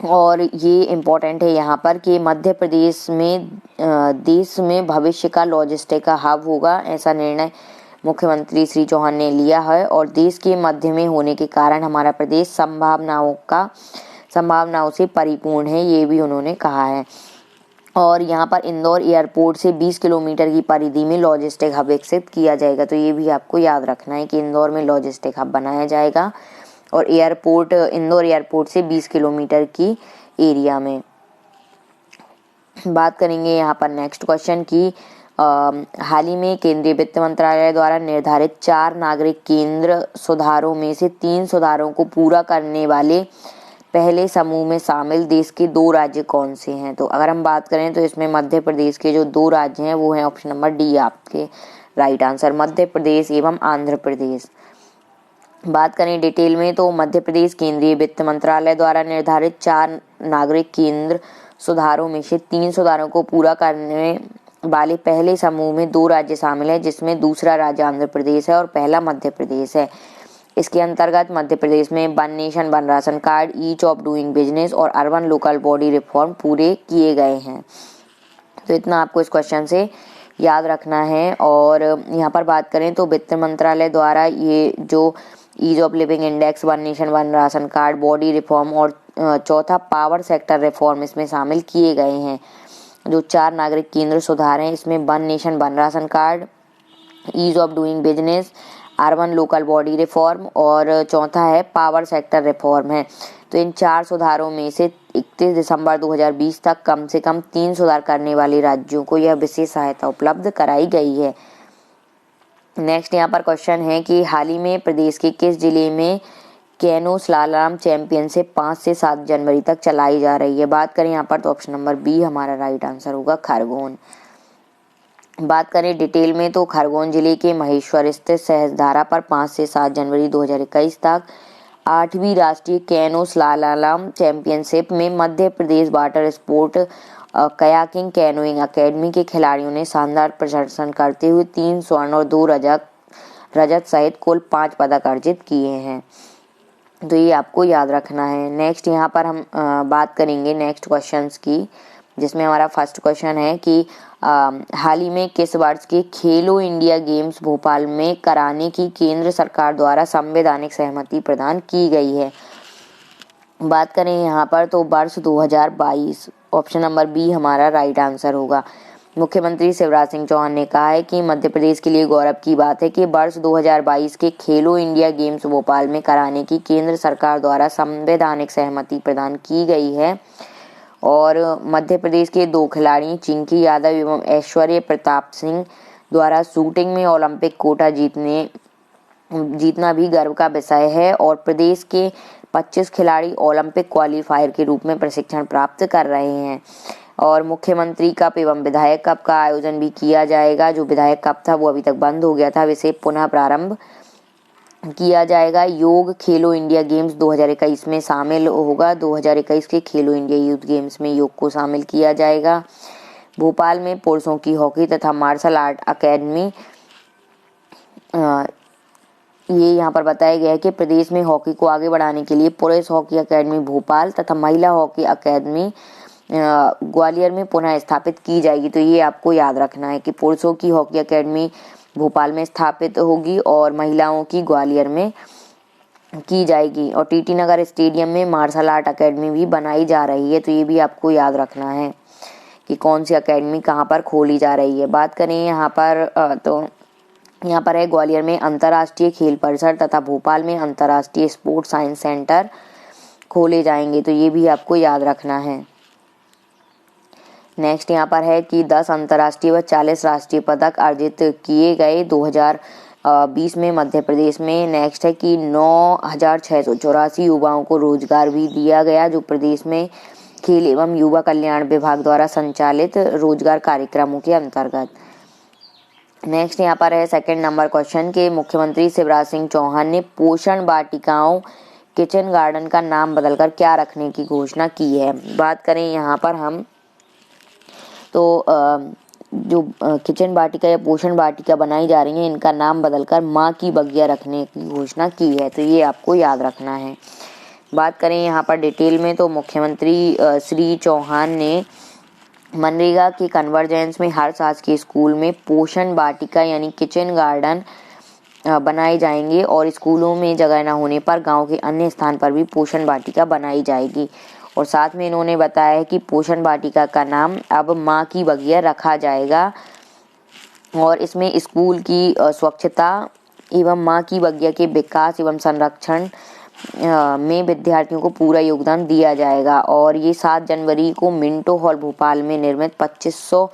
और ये इम्पोर्टेंट है यहाँ पर कि मध्य प्रदेश में देश में भविष्य का लॉजिस्टिक का हब होगा, ऐसा निर्णय मुख्यमंत्री श्री चौहान ने लिया है। और देश के मध्य में होने के कारण हमारा प्रदेश संभावनाओं से परिपूर्ण है, ये भी उन्होंने कहा है। और यहाँ पर इंदौर एयरपोर्ट से 20 किलोमीटर की परिधि में लॉजिस्टिक हब विकसित किया जाएगा, तो ये भी आपको याद रखना है कि इंदौर में लॉजिस्टिक हब बनाया जाएगा और इंदौर एयरपोर्ट से 20 किलोमीटर की एरिया में। बात करेंगे यहाँ पर नेक्स्ट क्वेश्चन की, हाल ही में केंद्रीय वित्त मंत्रालय द्वारा निर्धारित 4 नागरिक केंद्र सुधारों में से 3 सुधारों को पूरा करने वाले पहले समूह में शामिल देश के 2 राज्य कौन से हैं? तो अगर हम बात करें तो इसमें मध्य प्रदेश के जो 2 राज्य हैं वो हैं ऑप्शन नंबर डी आपके राइट आंसर, मध्य प्रदेश एवं आंध्र प्रदेश। बात करें डिटेल में तो मध्य प्रदेश केंद्रीय वित्त मंत्रालय द्वारा निर्धारित 4 नागरिक केंद्र सुधारों में से 3 सुधारों को पूरा करने वाले पहले समूह में 2 राज्य शामिल हैं, जिसमें दूसरा राज्य आंध्र प्रदेश है और पहला मध्य प्रदेश है। इसके अंतर्गत मध्य प्रदेश में one nation one ration card, ease of doing business और अर्बन लोकल बॉडी रिफॉर्म पूरे किए गए हैं। तो इतना आपको इस क्वेश्चन से याद रखना है। और यहाँ पर बात करें तो वित्त मंत्रालय द्वारा ये जो ease of living index, one nation one ration card, body reform और चौथा पावर सेक्टर रिफॉर्म इसमें शामिल किए गए हैं। जो 4 नागरिक केंद्र सुधार हैं इसमें one nation one ration card, ease of doing business, urban local body reform और चौथा है पावर सेक्टर रिफॉर्म है। तो इन 4 सुधारों में से 31 दिसंबर 2020 तक कम से कम 3 सुधार करने वाले राज्यों को यह विशेष सहायता उपलब्ध कराई गई है। नेक्स्ट यहाँ पर क्वेश्चन है कि हाल ही में प्रदेश के किस जिले में कैनो स्लालॉम चैंपियनशिप 5 से 7 जनवरी तक चलाई जा रही है? बात करें यहाँ पर तो ऑप्शन नंबर बी हमारा राइट आंसर होगा, खरगोन। बात करें डिटेल में तो खरगोन जिले के महेश्वर स्थित सहस्त्रधारा पर 5 से 7 जनवरी 2021 तक 8वीं राष्ट्रीय कैनो स्लालॉम चैंपियनशिप में Madhya Pradesh water sport kayaking canoeing academy के खिलाड़ियों ने शानदार प्रदर्शन करते हुए 3 स्वर्ण और 2 रजत सहित कुल 5 पदक अर्जित किए हैं। तो ये आपको याद रखना है। नेक्स्ट यहाँ पर हम बात करेंगे नेक्स्ट क्वेश्चंस की, जिसमें हमारा फर्स्ट क्वेश्चन है कि हाल ही में किस वर्ष के खेलो इंडिया गेम्स भोपाल में कराने की केंद्र सरकार द्वारा संवैधानिक सहमति प्रदान की गई है? बात करें यहाँ पर तो वर्ष 2022, ऑप्शन नंबर बी हमारा राइट आंसर होगा। मुख्यमंत्री शिवराज सिंह चौहान ने कहा है कि मध्य प्रदेश के लिए गौरव की बात है कि वर्ष 2022 के खेलो इंडिया गेम्स भोपाल में कराने की केंद्र सरकार द्वारा संवैधानिक सहमति प्रदान की गई है। और मध्य प्रदेश के 2 खिलाड़ी चिंकी यादव एवं ऐश्वर्य प्रताप सिंह द्वारा शूटिंग में ओलंपिक कोटा जीतना भी गर्व का विषय है। और प्रदेश के 25 खिलाड़ी ओलंपिक क्वालिफायर के रूप में प्रशिक्षण प्राप्त कर रहे हैं। और मुख्यमंत्री कप एवं विधायक कप का आयोजन भी किया जाएगा। जो विधायक कप था वो अभी तक बंद हो गया था, इसे पुनः प्रारंभ किया जाएगा। योग खेलो इंडिया गेम्स 2021 में शामिल होगा। 2021 के खेलो इंडिया यूथ गेम्स में योग को शामिल किया जाएगा। भोपाल में पुरुषों की हॉकी तथा मार्शल आर्ट अकेडमी, ये यहाँ पर बताया गया है कि प्रदेश में हॉकी को आगे बढ़ाने के लिए पुरुष हॉकी अकेडमी भोपाल तथा महिला हॉकी अकेडमी ग्वालियर में पुनः स्थापित की जाएगी। तो ये आपको याद रखना है कि पुरुषों की हॉकी अकेडमी भोपाल में स्थापित होगी और महिलाओं की ग्वालियर में की जाएगी। और टीटी नगर स्टेडियम में मार्शल आर्ट अकेडमी भी बनाई जा रही है। तो ये भी आपको याद रखना है कि कौन सी अकेडमी कहाँ पर खोली जा रही है। बात करें यहाँ पर तो यहाँ पर है ग्वालियर में अंतर्राष्ट्रीय खेल परिसर तथा भोपाल में अंतर्राष्ट्रीय स्पोर्ट्स साइंस सेंटर खोले जाएंगे। तो ये भी आपको याद रखना है। नेक्स्ट यहाँ पर है कि 10 अंतर्राष्ट्रीय व 40 राष्ट्रीय पदक अर्जित किए गए 2020 में मध्य प्रदेश में। नेक्स्ट है कि 9,684 युवाओं को रोजगार भी दिया गया, जो प्रदेश में खेल एवं युवा कल्याण विभाग द्वारा संचालित रोजगार कार्यक्रमों के अंतर्गत। नेक्स्ट यहाँ पर है सेकंड नंबर क्वेश्चन के मुख्यमंत्री शिवराज सिंह चौहान ने पोषण वाटिकाओं किचन गार्डन का नाम बदलकर क्या रखने की घोषणा की है? बात करें यहाँ पर हम तो जो किचन वाटिका या पोषण वाटिका बनाई जा रही है, इनका नाम बदलकर माँ की बगिया रखने की घोषणा की है। तो ये आपको याद रखना है। बात करें यहाँ पर डिटेल में तो मुख्यमंत्री श्री चौहान ने मनरेगा के कन्वर्जेंस में हर शासकीय स्कूल में पोषण वाटिका यानी किचन गार्डन बनाए जाएंगे और स्कूलों में जगह न होने पर गांव के अन्य स्थान पर भी पोषण वाटिका बनाई जाएगी। और साथ में इन्होंने बताया है कि पोषण वाटिका का नाम अब माँ की बगिया रखा जाएगा और इसमें स्कूल की स्वच्छता एवं माँ की बगिया के विकास एवं संरक्षण में विद्यार्थियों को पूरा योगदान दिया जाएगा। और ये 7 जनवरी को मिंटो हॉल भोपाल में निर्मित 2500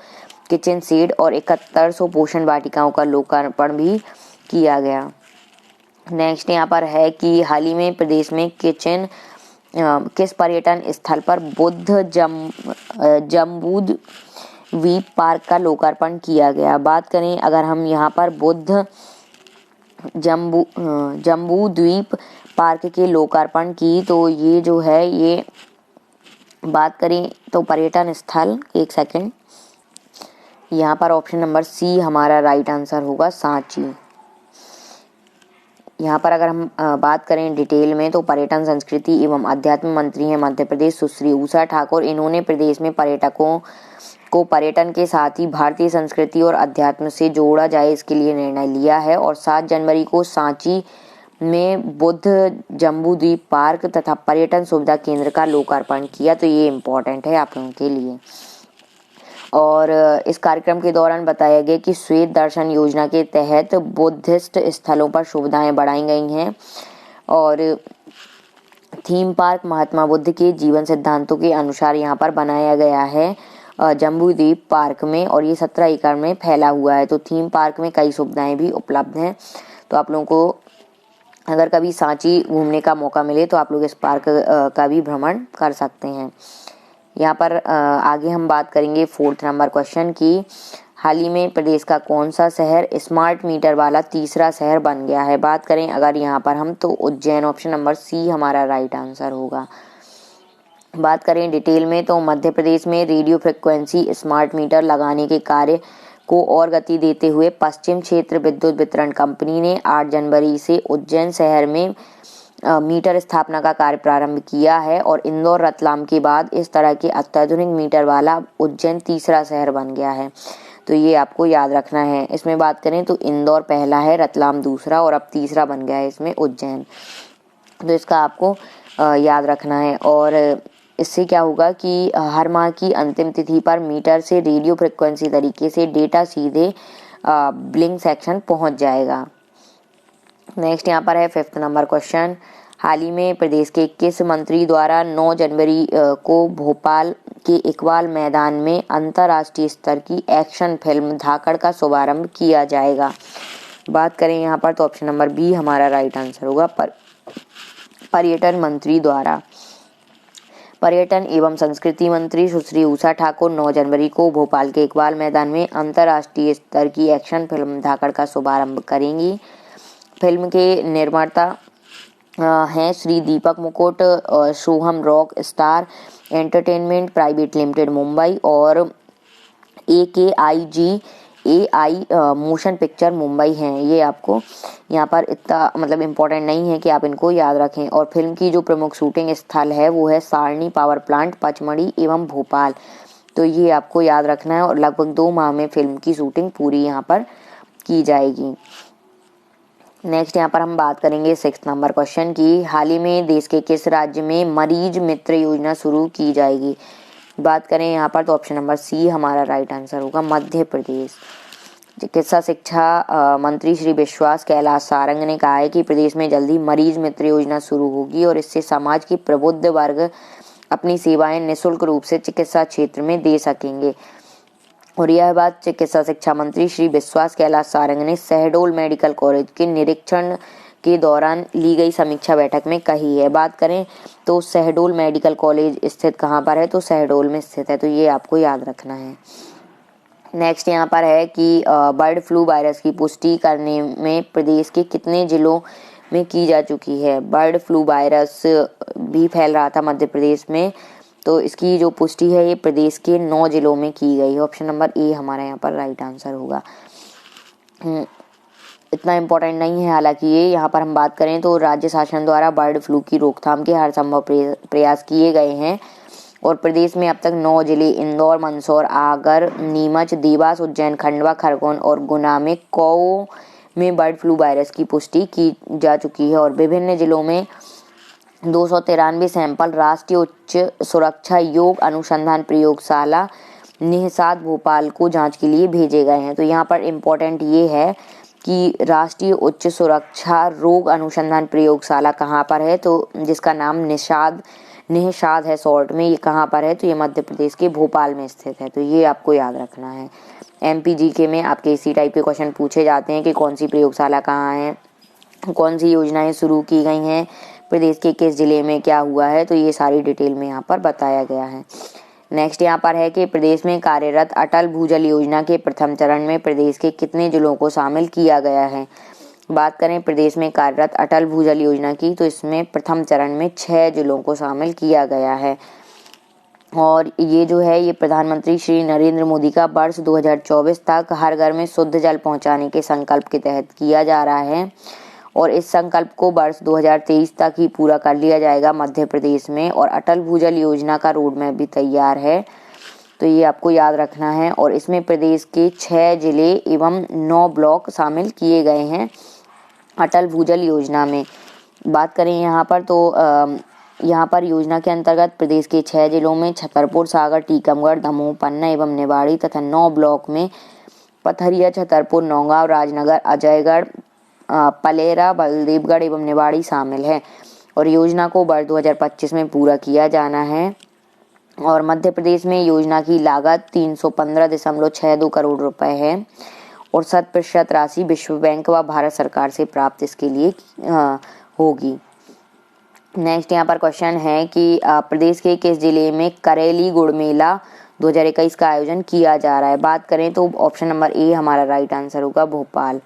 किचन शेड और 7100 पोषण वाटिकाओं का लोकार्पण भी किया गया। नेक्स्ट यहाँ पर है कि हाल ही में प्रदेश में किस पर्यटन स्थल पर बुद्ध जम्बू द्वीप पार्क का लोकार्पण किया गया। बात करें अगर हम यहाँ पर बुद्ध जम्बू द्वीप पार्क के लोकार्पण की, तो ये जो है ये बात करें तो पर्यटन स्थल, एक सेकंड, यहाँ पर ऑप्शन नंबर सी हमारा राइट आंसर होगा, सांची। यहाँ पर अगर हम बात करें डिटेल में तो पर्यटन संस्कृति एवं अध्यात्म मंत्री हैं मध्य प्रदेश सुश्री उषा ठाकुर। इन्होंने प्रदेश में पर्यटकों को पर्यटन के साथ ही भारतीय संस्कृति और अध्यात्म से जोड़ा जाए, इसके लिए निर्णय लिया है और 7 जनवरी को सांची में बुद्ध जम्बू द्वीप पार्क तथा पर्यटन सुविधा केंद्र का लोकार्पण किया। तो ये इम्पोर्टेंट है आप लोगों के लिए। और इस कार्यक्रम के दौरान बताया गया कि श्वेत दर्शन योजना के तहत बुद्धिस्ट स्थलों पर सुविधाएं बढ़ाई गई हैं और थीम पार्क महात्मा बुद्ध के जीवन सिद्धांतों के अनुसार यहाँ पर बनाया गया है जम्बू द्वीप पार्क में, और ये 17 एकड़ में फैला हुआ है। तो थीम पार्क में कई सुविधाएं भी उपलब्ध हैं। तो आप लोगों को अगर कभी सांची घूमने का मौका मिले तो आप लोग इस पार्क का भी भ्रमण कर सकते हैं। यहाँ पर आगे हम बात करेंगे 4th नंबर क्वेश्चन की, हाल ही में प्रदेश का कौन सा शहर स्मार्ट मीटर वाला तीसरा शहर बन गया है। बात करें अगर यहाँ पर हम तो उज्जैन, ऑप्शन नंबर सी हमारा राइट आंसर होगा। बात करें डिटेल में तो मध्य प्रदेश में रेडियो फ्रिक्वेंसी स्मार्ट मीटर लगाने के कार्य को और गति देते हुए पश्चिम क्षेत्र विद्युत वितरण कंपनी ने 8 जनवरी से उज्जैन शहर में मीटर स्थापना का कार्य प्रारंभ किया है और इंदौर रतलाम के बाद इस तरह के अत्याधुनिक मीटर वाला उज्जैन तीसरा शहर बन गया है। तो ये आपको याद रखना है। इसमें बात करें तो इंदौर पहला है, रतलाम दूसरा और अब तीसरा बन गया है इसमें उज्जैन। तो इसका आपको याद रखना है। और इससे क्या होगा कि हर माह की अंतिम तिथि पर मीटर से रेडियो फ्रिक्वेंसी तरीके से डेटा सीधे बिलिंग सेक्शन पहुंच जाएगा। नेक्स्ट यहाँ पर है 5th नंबर क्वेश्चन, हाल ही में प्रदेश के किस मंत्री द्वारा 9 जनवरी को भोपाल के इकबाल मैदान में अंतर्राष्ट्रीय स्तर की एक्शन फिल्म धाकड़ का शुभारंभ किया जाएगा। बात करें यहाँ पर तो ऑप्शन नंबर बी हमारा राइट आंसर होगा, पर्यटन मंत्री द्वारा। पर्यटन एवं संस्कृति मंत्री सुश्री उषा ठाकुर 9 जनवरी को भोपाल के इकबाल मैदान में अंतर्राष्ट्रीय स्तर की एक्शन फिल्म धाकड़ का शुभारंभ करेंगी। फिल्म के निर्माता हैं Shri Deepak Mukut, Soham rock star entertainment private limited Mumbai और AKIGAI मोशन पिक्चर मुंबई हैं। ये आपको यहाँ पर इतना मतलब इम्पोर्टेंट नहीं है कि आप इनको याद रखें। और फिल्म की जो प्रमुख शूटिंग स्थल है वो है सारणी पावर प्लांट, पचमढ़ी एवं भोपाल। तो ये आपको याद रखना है और लगभग 2 माह में फिल्म की शूटिंग पूरी यहाँ पर की जाएगी। नेक्स्ट यहाँ पर हम बात करेंगे 6th नंबर क्वेश्चन की, हाल ही में देश के किस राज्य में मरीज मित्र योजना शुरू की जाएगी। बात करें यहाँ पर तो ऑप्शन नंबर सी हमारा राइट आंसर होगा, मध्य प्रदेश। चिकित्सा शिक्षा मंत्री श्री विश्वास कैलाश सारंग ने कहा है कि प्रदेश में जल्दी मरीज मित्र योजना शुरू होगी और इससे समाज के प्रबुद्ध वर्ग अपनी सेवाएं निःशुल्क रूप से चिकित्सा क्षेत्र में दे सकेंगे। और यह बात चिकित्सा शिक्षा मंत्री श्री विश्वास कैलाश सारंग ने शहडोल मेडिकल कॉलेज के निरीक्षण के दौरान ली गई समीक्षा बैठक में कही है। बात करें तो शहडोल मेडिकल कॉलेज स्थित कहाँ पर है, तो शहडोल में स्थित है। तो ये आपको याद रखना है। नेक्स्ट यहाँ पर है कि बर्ड फ्लू वायरस की पुष्टि करने में प्रदेश के कितने जिलों में की जा चुकी है। बर्ड फ्लू वायरस भी फैल रहा था मध्य प्रदेश में, तो इसकी जो पुष्टि है ये प्रदेश के 9 जिलों में की गई है। ऑप्शन नंबर ए हमारा यहाँ पर राइट आंसर होगा। इतना इम्पोर्टेंट नहीं है हालांकि ये। यहाँ पर हम बात करें तो राज्य शासन द्वारा बर्ड फ्लू की रोकथाम के हर संभव प्रयास किए गए हैं और प्रदेश में अब तक 9 जिले इंदौर, मंदसौर, आगर, नीमच, देवास, उज्जैन, खंडवा, खरगोन और गुना में कौओं में बर्ड फ्लू वायरस की पुष्टि की जा चुकी है और विभिन्न जिलों में 293 सैंपल राष्ट्रीय उच्च सुरक्षा योग अनुसंधान प्रयोगशाला निहसाद भोपाल को जांच के लिए भेजे गए हैं। तो यहाँ पर इम्पोर्टेंट ये है कि राष्ट्रीय उच्च सुरक्षा रोग अनुसंधान प्रयोगशाला कहाँ पर है, तो जिसका नाम निषाद है शॉर्ट में, ये कहाँ पर है? तो ये मध्य प्रदेश के भोपाल में स्थित है। तो ये आपको याद रखना है। MPGK में आपके इसी टाइप के क्वेश्चन पूछे जाते हैं कि कौन सी प्रयोगशाला कहाँ है, कौन सी योजनाएं शुरू की गई हैं, प्रदेश के किस जिले में क्या हुआ है, तो ये सारी डिटेल में यहाँ पर बताया गया है। नेक्स्ट यहाँ पर है कि प्रदेश में कार्यरत अटल भूजल योजना के प्रथम चरण में प्रदेश के कितने जिलों को शामिल किया गया है? बात करें प्रदेश में कार्यरत अटल भूजल योजना की, तो इसमें प्रथम चरण में 6 जिलों को शामिल किया गया है। और ये जो है ये प्रधानमंत्री श्री नरेंद्र मोदी का वर्ष 2024 तक हर घर में शुद्ध जल पहुंचाने के संकल्प के तहत किया जा रहा है, और इस संकल्प को वर्ष 2023 तक ही पूरा कर लिया जाएगा मध्य प्रदेश में। और अटल भूजल योजना का रोड मैप भी तैयार है, तो ये आपको याद रखना है। और इसमें प्रदेश के 6 जिले एवं 9 ब्लॉक शामिल किए गए हैं अटल भूजल योजना में। बात करें यहाँ पर तो यहाँ पर योजना के अंतर्गत प्रदेश के 6 जिलों में छतरपुर, सागर, टीकमगढ़, दमोह, पन्ना एवं निवाड़ी तथा 9 ब्लॉक में पथरिया, छतरपुर, नौगांव, राजनगर, अजयगढ़, पलेरा, बलदेवगढ़ एवं निवाड़ी शामिल है। और योजना को वर्ष 2025 में पूरा किया जाना है। और मध्य प्रदेश में योजना की लागत 315.62 करोड़ रुपए है, और 100% राशि विश्व बैंक व भारत सरकार से प्राप्त इसके लिए होगी। नेक्स्ट यहाँ पर क्वेश्चन है कि प्रदेश के किस जिले में करेली गुड़ मेला 2021 का आयोजन किया जा रहा है? बात करें तो ऑप्शन नंबर ए हमारा राइट आंसर होगा, भोपाल।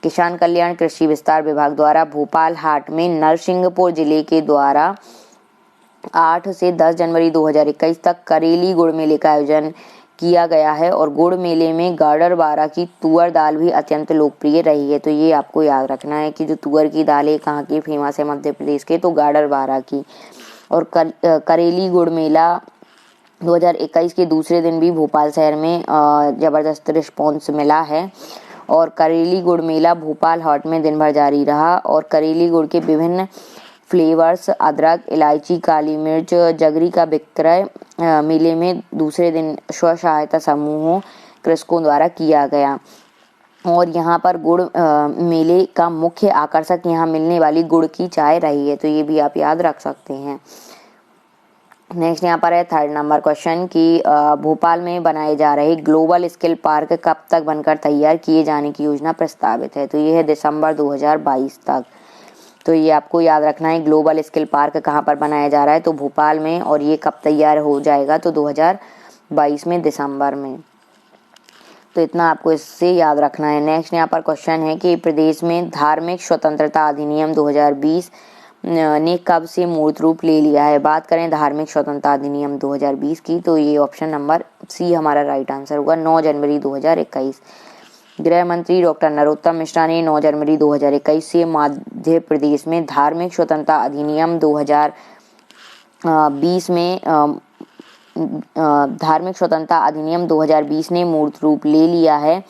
किसान कल्याण कृषि विस्तार विभाग द्वारा भोपाल हाट में नरसिंहपुर जिले के द्वारा 8 से 10 जनवरी 2021 तक करेली गुड़ मेले का आयोजन किया गया है। और गुड़ मेले में गाडरवारा की तुअर दाल भी अत्यंत लोकप्रिय रही है। तो ये आपको याद रखना है कि जो तुअर की दाल है कहाँ की फेमस है? मध्य प्रदेश के, तो गाडरवारा की। और करेली गुड़ मेला 2021 के दूसरे दिन भी भोपाल शहर में जबरदस्त रिस्पॉन्स मिला है। और करेली गुड़ मेला भोपाल हाट में दिन भर जारी रहा। और करेली गुड़ के विभिन्न फ्लेवर्स अदरक, इलायची, काली मिर्च, जगरी का विक्रय मेले में दूसरे दिन स्व सहायता समूहों, कृषकों द्वारा किया गया। और यहाँ पर गुड़ मेले का मुख्य आकर्षक यहाँ मिलने वाली गुड़ की चाय रही है। तो ये भी आप याद रख सकते हैं। नेक्स्ट यहाँ पर है थर्ड नंबर क्वेश्चन कि भोपाल में बनाए जा रहे ग्लोबल स्किल पार्क कब तक बनकर तैयार किए जाने की योजना प्रस्तावित है? तो ये है दिसंबर 2022 तक। तो ये आपको याद रखना है, ग्लोबल स्किल पार्क कहाँ पर बनाया जा रहा है? तो भोपाल में। और ये कब तैयार हो जाएगा? तो 2022 में दिसंबर में। तो इतना आपको इससे याद रखना है। नेक्स्ट यहाँ पर क्वेश्चन है कि प्रदेश में धार्मिक स्वतंत्रता अधिनियम 2020 ने कब से मूर्त रूप ले लिया है? बात करें धार्मिक स्वतंत्रता अधिनियम 2020 की, तो ये ऑप्शन नंबर सी हमारा राइट आंसर होगा, 9 जनवरी 2021। गृह मंत्री डॉक्टर नरोत्तम मिश्रा ने 9 जनवरी 2021 से मध्य प्रदेश में धार्मिक स्वतंत्रता अधिनियम 2020 में धार्मिक स्वतंत्रता अधिनियम 2020 ने मूर्त रूप ले लिया है।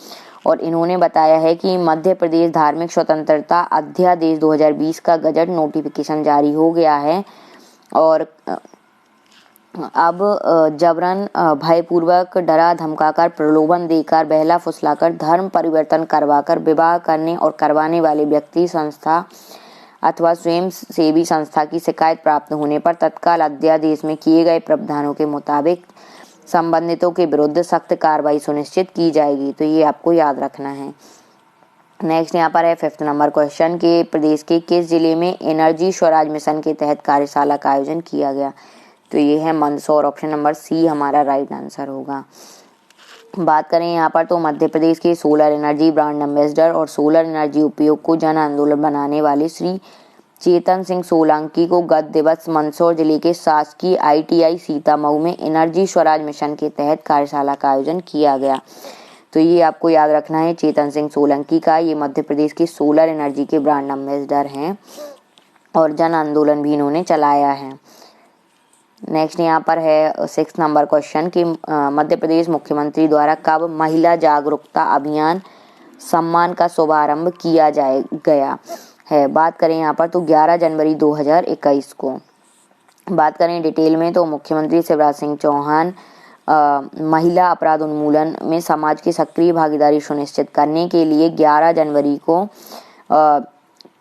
और इन्होंने बताया है कि मध्य प्रदेश धार्मिक स्वतंत्रता अध्यादेश 2020 का गजट नोटिफिकेशन जारी हो गया है। और अब जबरन, भयपूर्वक, डरा धमकाकर, प्रलोभन देकर, बहला फुसलाकर, धर्म परिवर्तन करवाकर विवाह करने और करवाने वाले व्यक्ति, संस्था अथवा स्वयं सेवी संस्था की शिकायत प्राप्त होने पर तत्काल अध्यादेश में किए गए प्रावधानों के मुताबिक संबंधितों के विरुद्ध सख्त कार्रवाई सुनिश्चित की जाएगी। तो ये आपको याद रखना है। नेक्स्ट यहाँ पर है फिफ्थ नंबर क्वेश्चन कि प्रदेश के किस जिले में एनर्जी स्वराज मिशन के तहत कार्यशाला का आयोजन किया गया? तो ये है मंदसौर, ऑप्शन नंबर सी हमारा राइट आंसर होगा। बात करें यहाँ पर तो मध्य प्रदेश के सोलर एनर्जी ब्रांड एम्बेसडर और सोलर एनर्जी उपयोग को जन आंदोलन बनाने वाले श्री चेतन सिंह सोलंकी को गत दिवस मंदसौर जिले के शासकीय ITI सीतामऊ में एनर्जी स्वराज मिशन के तहत कार्यशाला का आयोजन किया गया। तो ये आपको याद रखना है, चेतन सिंह सोलंकी का, ये मध्य प्रदेश के सोलर एनर्जी के ब्रांड एम्बेसडर हैं और जन आंदोलन भी इन्होंने चलाया है। नेक्स्ट यहाँ पर है 6 नंबर क्वेश्चन कि मध्य प्रदेश मुख्यमंत्री द्वारा कब महिला जागरूकता अभियान सम्मान का शुभारंभ किया गया है? बात करें यहाँ पर तो 11 जनवरी 2021 को। बात करें डिटेल में तो मुख्यमंत्री शिवराज सिंह चौहान महिला अपराध उन्मूलन में समाज की सक्रिय भागीदारी सुनिश्चित करने के लिए 11 जनवरी को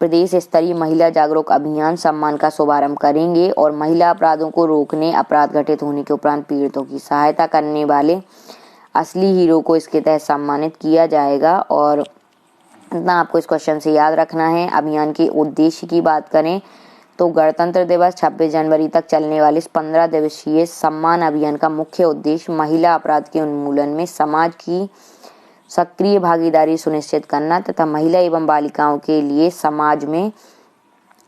प्रदेश स्तरीय महिला जागरूक अभियान सम्मान का शुभारंभ करेंगे और महिला अपराधों को रोकने, अपराध घटित होने के उपरांत पीड़ितों की सहायता करने वाले असली हीरो को इसके तहत सम्मानित किया जाएगा। और इतना आपको इस क्वेश्चन से याद रखना है। अभियान के उद्देश्य की बात करें तो गणतंत्र दिवस 26 जनवरी तक चलने वाले इस 15 दिवसीय सम्मान अभियान का मुख्य उद्देश्य महिला अपराध के उन्मूलन में समाज की सक्रिय भागीदारी सुनिश्चित करना तथा महिला एवं बालिकाओं के लिए समाज में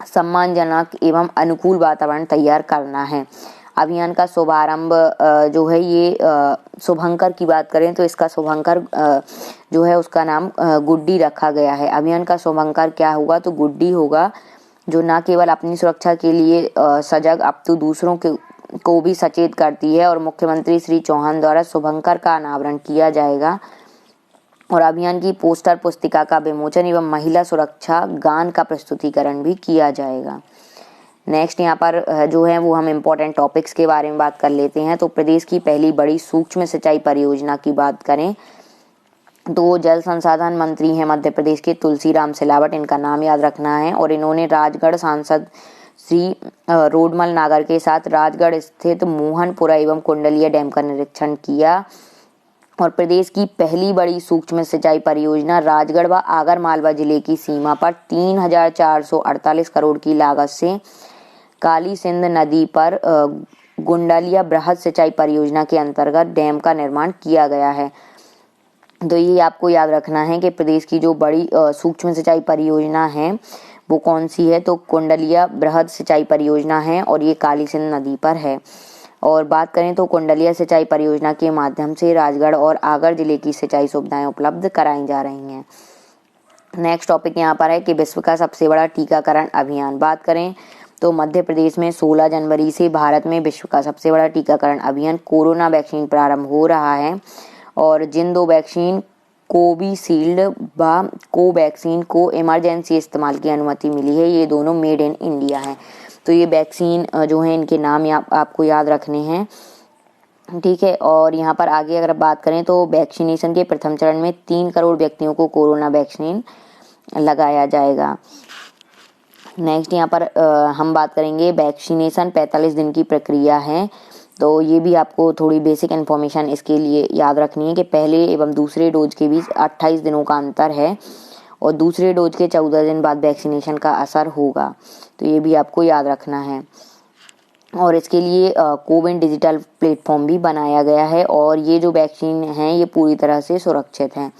सम्मानजनक एवं अनुकूल वातावरण तैयार करना है। अभियान का शुभारंभ जो है ये शुभंकर की बात करें तो इसका शुभंकर जो है उसका नाम गुड्डी रखा गया है। अभियान का शुभंकर क्या होगा तो गुड्डी होगा, जो न केवल अपनी सुरक्षा के लिए सजग अपितु दूसरों को भी सचेत करती है। और मुख्यमंत्री श्री चौहान द्वारा शुभंकर का अनावरण किया जाएगा और अभियान की पोस्टर पुस्तिका का विमोचन एवं महिला सुरक्षा गान का प्रस्तुतिकरण भी किया जाएगा। नेक्स्ट यहाँ पर जो है वो हम इम्पोर्टेंट टॉपिक्स के बारे में बात कर लेते हैं। तो प्रदेश की पहली बड़ी सूक्ष्म सिंचाई परियोजना की बात करें तो जल संसाधन मंत्री हैं मध्य प्रदेश के तुलसीराम सिलावट, इनका नाम याद रखना है। और इन्होंने राजगढ़ सांसद श्री रोडमल नागर के साथ राजगढ़ स्थित मोहनपुरा एवं कुंडलिया डैम का निरीक्षण किया। और प्रदेश की पहली बड़ी सूक्ष्म सिंचाई परियोजना राजगढ़ व आगर मालवा जिले की सीमा पर 3,448 करोड़ की लागत से काली सिंध नदी पर गुंडलिया बृहद सिंचाई परियोजना के अंतर्गत डैम का निर्माण किया गया है। तो ये आपको याद रखना है कि प्रदेश की जो बड़ी सूक्ष्म सिंचाई परियोजना है वो कौन सी है, तो कुंडलिया बृहद सिंचाई परियोजना है और ये काली सिंध नदी पर है। और बात करें तो कुंडलिया सिंचाई परियोजना के माध्यम से राजगढ़ और आगर जिले की सिंचाई सुविधाएं उपलब्ध कराई जा रही हैं। नेक्स्ट टॉपिक यहाँ पर है कि विश्व का सबसे बड़ा टीकाकरण अभियान। बात करें तो मध्य प्रदेश में 16 जनवरी से भारत में विश्व का सबसे बड़ा टीकाकरण अभियान कोरोना वैक्सीन प्रारंभ हो रहा है। और जिन दो वैक्सीन कोविशील्ड व कोवैक्सीन को इमरजेंसी इस्तेमाल की अनुमति मिली है, ये दोनों मेड इन इंडिया हैं। तो ये वैक्सीन जो है इनके नाम आपको याद रखने हैं, ठीक है। और यहाँ पर आगे अगर बात करें तो वैक्सीनेशन के प्रथम चरण में 3 करोड़ व्यक्तियों को कोरोना वैक्सीन लगाया जाएगा। नेक्स्ट यहाँ पर हम बात करेंगे वैक्सीनेशन 45 दिन की प्रक्रिया है। तो ये भी आपको थोड़ी बेसिक इन्फॉर्मेशन इसके लिए याद रखनी है कि पहले एवं दूसरे डोज के बीच 28 दिनों का अंतर है और दूसरे डोज के 14 दिन बाद वैक्सीनेशन का असर होगा। तो ये भी आपको याद रखना है। और इसके लिए कोविन डिजिटल प्लेटफॉर्म भी बनाया गया है और ये जो वैक्सीन हैं ये पूरी तरह से सुरक्षित हैं।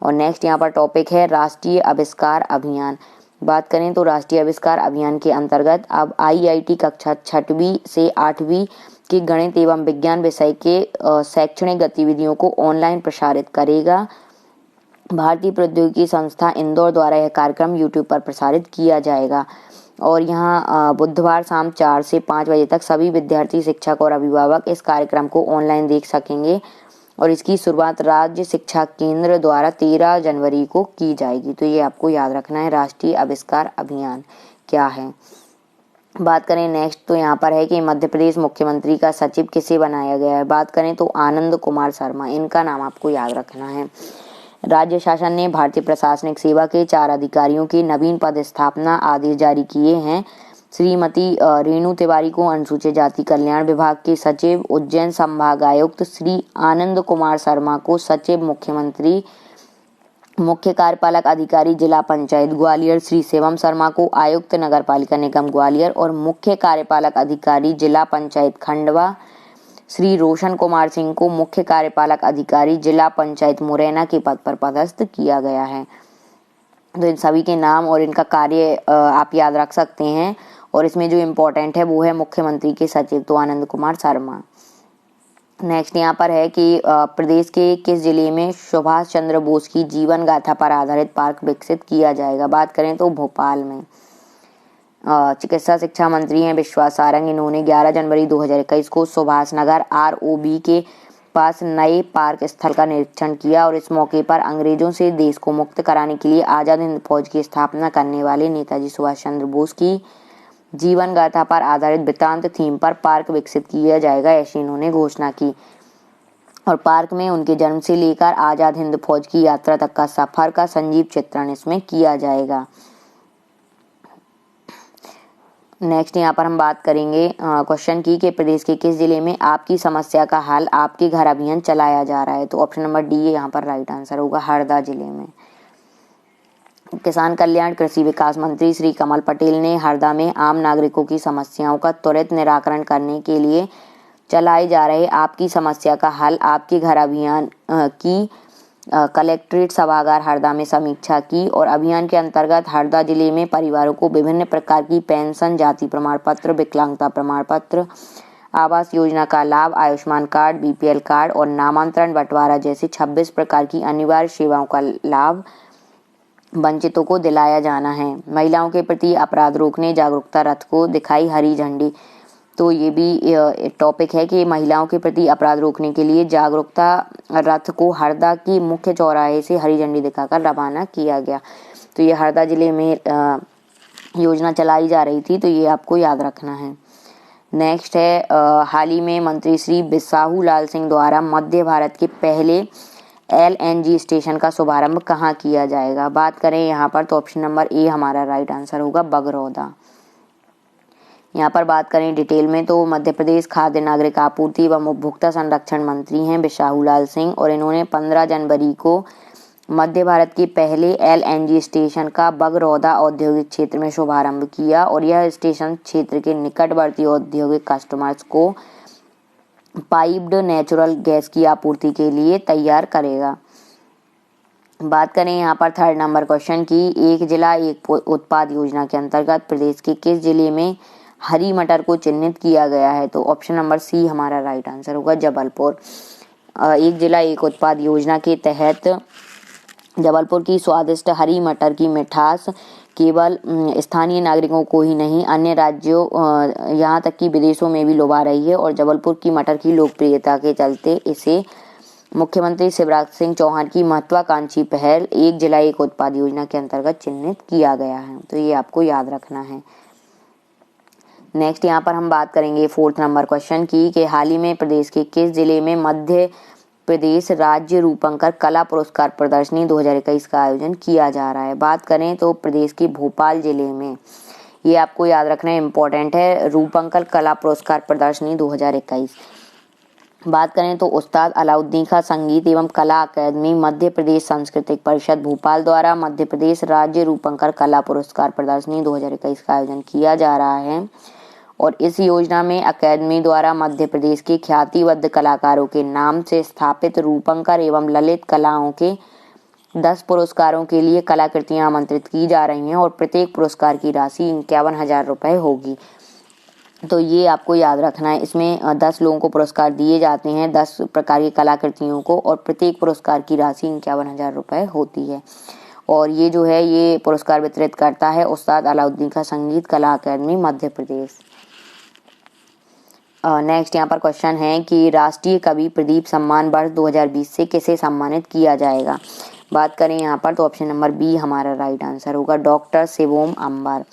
और नेक्स्ट यहाँ पर टॉपिक है राष्ट्रीय आविष्कार अभियान। बात करें तो राष्ट्रीय आविष्कार अभियान के अंतर्गत अब IIT कक्षा 6वीं से 8वीं के गणित एवं विज्ञान विषय के शैक्षणिक गतिविधियों को ऑनलाइन प्रसारित करेगा। भारतीय प्रौद्योगिकी संस्था इंदौर द्वारा यह कार्यक्रम YouTube पर प्रसारित किया जाएगा। और यहाँ बुधवार शाम 4 से 5 बजे तक सभी विद्यार्थी, शिक्षक और अभिभावक इस कार्यक्रम को ऑनलाइन देख सकेंगे और इसकी शुरुआत राज्य शिक्षा केंद्र द्वारा 13 जनवरी को की जाएगी। तो ये आपको याद रखना है राष्ट्रीय आविष्कार अभियान क्या है। बात करें नेक्स्ट तो यहाँ पर है कि मध्य प्रदेश मुख्यमंत्री का सचिव किसे बनाया गया है। बात करें तो आनंद कुमार शर्मा, इनका नाम आपको याद रखना है। राज्य शासन ने भारतीय प्रशासनिक सेवा के 4 अधिकारियों के नवीन पद स्थापना आदेश जारी किए हैं। श्रीमती रेणु तिवारी को अनुसूचित जाति कल्याण विभाग के सचिव, उज्जैन संभाग आयुक्त श्री आनंद कुमार शर्मा को सचिव मुख्यमंत्री, मुख्य कार्यपालक अधिकारी जिला पंचायत ग्वालियर श्री शिवम शर्मा को आयुक्त नगर पालिका निगम ग्वालियर और मुख्य कार्यपालक अधिकारी जिला पंचायत खंडवा श्री रोशन कुमार सिंह को मुख्य कार्यपालक अधिकारी जिला पंचायत मुरैना के पद पर पदस्थ किया गया है। तो इन सभी के नाम और इनका कार्य आप याद रख सकते हैं और इसमें जो इम्पोर्टेंट है वो है मुख्यमंत्री के सचिव, तो आनंद कुमार शर्मा। नेक्स्ट यहाँ पर है कि प्रदेश के किस जिले में सुभाष चंद्र बोस की जीवन गाथा पर आधारित पार्क विकसित किया जाएगा। बात करें तो भोपाल में। चिकित्सा शिक्षा मंत्री हैं विश्वास सारंग, इन्होंने 11 जनवरी 2021 को सुभाष नगर ROB के पास नए पार्क स्थल का निरीक्षण किया और इस मौके पर अंग्रेजों से देश को मुक्त कराने के लिए आजाद हिंद फौज की स्थापना करने वाले नेताजी सुभाष चंद्र बोस की जीवन गाथा पर आधारित वृत्तांत थीम पर पार्क विकसित किया जाएगा, ऐसी इन्होंने घोषणा की। और पार्क में उनके जन्म से लेकर आजाद हिंद फौज की यात्रा तक का सफर का संजीव चित्रण इसमें किया जाएगा। नेक्स्ट यहाँ पर हम बात करेंगे क्वेश्चन की कि प्रदेश के किस जिले में आपकी समस्या का हल आपके घर अभियान चलाया जा रहा है। तो ऑप्शन नंबर डी यहाँ पर राइट आंसर होगा, हरदा जिले में। किसान कल्याण कृषि विकास मंत्री श्री कमल पटेल ने हरदा में आम नागरिकों की समस्याओं का त्वरित निराकरण करने के लिए चलाए जा रहे आपकी समस्या का हल आपके घर अभियान की कलेक्ट्रेट सभागार हरदा में समीक्षा की और अभियान के अंतर्गत हरदा जिले में परिवारों को विभिन्न प्रकार की पेंशन, जाति प्रमाण पत्र, विकलांगता प्रमाण पत्र, आवास योजना का लाभ, आयुष्मान कार्ड, बीपीएल कार्ड और नामांतरण बंटवारा जैसे 26 प्रकार की अनिवार्य सेवाओं का लाभ वंचितों को दिलाया जाना है। महिलाओं के प्रति अपराध रोकने जागरूकता रथ को दिखाई हरी झंडी। तो ये भी टॉपिक है कि महिलाओं के प्रति अपराध रोकने के लिए जागरूकता रथ को हरदा की मुख्य चौराहे से हरी झंडी दिखाकर रवाना किया गया। तो ये हरदा जिले में योजना चलाई जा रही थी, तो ये आपको याद रखना है। नेक्स्ट है हाल ही में मंत्री श्री बिसाहू लाल सिंह द्वारा मध्य भारत के पहले LNG स्टेशन का शुभारंभ कहाँ किया जाएगा। बात करें यहाँ पर तो ऑप्शन नंबर ए हमारा राइट आंसर होगा, बगरौदा। यहाँ पर बात करें डिटेल में तो मध्य प्रदेश खाद्य नागरिक आपूर्ति एवं उपभोक्ता संरक्षण मंत्री हैं बिसाहू लाल सिंह और इन्होंने 15 जनवरी को मध्य भारत के पहले LNG स्टेशन का बगरौदा औद्योगिक क्षेत्र में शुभारंभ किया और यह स्टेशन क्षेत्र के निकटवर्ती औद्योगिक कस्टमर्स को पाइप्ड नेचुरल गैस की आपूर्ति के लिए तैयार करेगा। बात करें यहाँ पर थर्ड नंबर क्वेश्चन की, एक जिला एक उत्पाद योजना के अंतर्गत प्रदेश के किस जिले में हरी मटर को चिन्हित किया गया है। तो ऑप्शन नंबर सी हमारा राइट आंसर होगा, जबलपुर। एक जिला एक उत्पाद योजना के तहत जबलपुर की स्वादिष्ट हरी मटर की मिठास केवल स्थानीय नागरिकों को ही नहीं अन्य राज्यों यहाँ तक कि विदेशों में भी लुभा रही है और जबलपुर की मटर की लोकप्रियता के चलते इसे मुख्यमंत्री शिवराज सिंह चौहान की महत्वाकांक्षी पहल एक जिला एक उत्पाद योजना के अंतर्गत चिन्हित किया गया है। तो ये आपको याद रखना है। नेक्स्ट यहाँ पर हम बात करेंगे फोर्थ नंबर क्वेश्चन की कि हाल ही में प्रदेश के किस जिले में मध्य प्रदेश राज्य रूपंकर कला पुरस्कार प्रदर्शनी 2021 का आयोजन किया जा रहा है। बात करें तो प्रदेश के भोपाल जिले में, ये आपको याद रखना इम्पोर्टेंट है, रूपंकर कला पुरस्कार प्रदर्शनी 2021। बात करें तो उस्ताद अलाउद्दीन खां संगीत एवं कला अकादमी मध्य प्रदेश सांस्कृतिक परिषद भोपाल द्वारा मध्य प्रदेश राज्य रूपंकर कला पुरस्कार प्रदर्शनी 2021 का आयोजन किया जा रहा है और इस योजना में अकादमी द्वारा मध्य प्रदेश के ख्यातिबद्ध कलाकारों के नाम से स्थापित रूपंकर एवं ललित कलाओं के 10 पुरस्कारों के लिए कलाकृतियां आमंत्रित की जा रही हैं और प्रत्येक पुरस्कार की राशि 51,000 रुपये होगी। तो ये आपको याद रखना है, इसमें 10 लोगों को पुरस्कार दिए जाते हैं 10 प्रकार की कलाकृतियों को और प्रत्येक पुरस्कार की राशि 51,000 रुपये होती है। और ये जो है ये पुरस्कार वितरित करता है उस्ताद अलाउद्दीन खां संगीत कला अकादमी मध्य प्रदेश। नेक्स्ट यहाँ पर क्वेश्चन है कि राष्ट्रीय कवि प्रदीप सम्मान वर्ष 2020 से किसे सम्मानित किया जाएगा। बात करें यहाँ पर तो ऑप्शन नंबर बी हमारा राइट आंसर होगा, डॉक्टर शिवोम अंबर।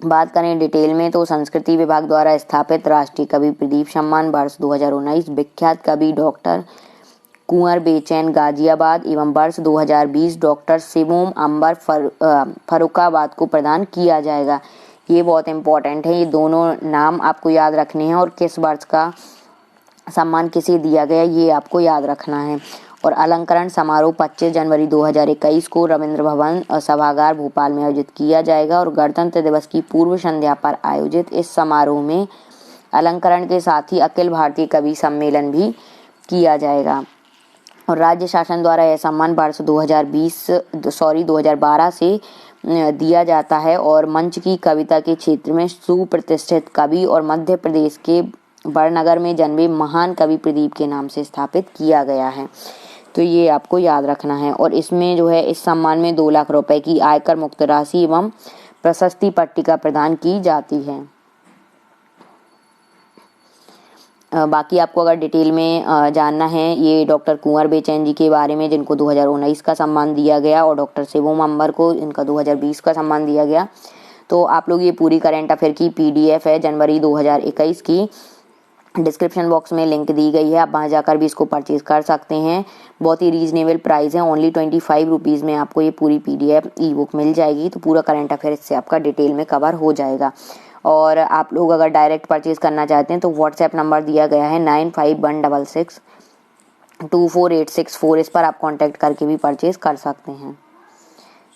बात करें डिटेल में तो संस्कृति विभाग द्वारा स्थापित राष्ट्रीय कवि प्रदीप सम्मान वर्ष 2019 विख्यात कवि डॉक्टर कुंवर बेचैन गाजियाबाद एवं वर्ष 2020 डॉक्टर शिवोम अंबर फर्रुखाबाद को प्रदान किया जाएगा। ये बहुत इंपॉर्टेंट है, ये दोनों नाम आपको याद रखने हैं और किस वर्ष का सम्मान किसे दिया गया ये आपको याद रखना है। और अलंकरण समारोह 25 जनवरी 2021 को रविंद्र भवन सभागार भोपाल में आयोजित किया जाएगा और गणतंत्र दिवस की पूर्व संध्या पर आयोजित इस समारोह में अलंकरण के साथ ही अखिल भारतीय कवि सम्मेलन भी किया जाएगा। और राज्य शासन द्वारा यह सम्मान वर्ष 2012 से दिया जाता है और मंच की कविता के क्षेत्र में सुप्रतिष्ठित कवि और मध्य प्रदेश के बड़नगर में जन्मे महान कवि प्रदीप के नाम से स्थापित किया गया है। तो ये आपको याद रखना है। और इसमें जो है इस सम्मान में 2 लाख रुपए की आयकर मुक्त राशि एवं प्रशस्ति पट्टिका प्रदान की जाती है। बाकी आपको अगर डिटेल में जानना है ये डॉक्टर कुंवर बेचैन जी के बारे में जिनको 2019 का सम्मान दिया गया और डॉक्टर शिवोम अंबर को इनका 2020 का सम्मान दिया गया, तो आप लोग ये पूरी करंट अफेयर की PDF है जनवरी 2021 की, डिस्क्रिप्शन बॉक्स में लिंक दी गई है, आप वहाँ जाकर भी इसको परचेज कर सकते हैं। बहुत ही रीजनेबल प्राइस है, ओनली 25 रुपीज़ में आपको ये पूरी PDF ई बुक मिल जाएगी। तो पूरा करंट अफेयर इससे आपका डिटेल में कवर हो जाएगा। और आप लोग अगर डायरेक्ट परचेज करना चाहते हैं तो व्हाट्सएप नंबर दिया गया है 9516624864, इस पर आप कॉन्टैक्ट करके भी परचेज कर सकते हैं।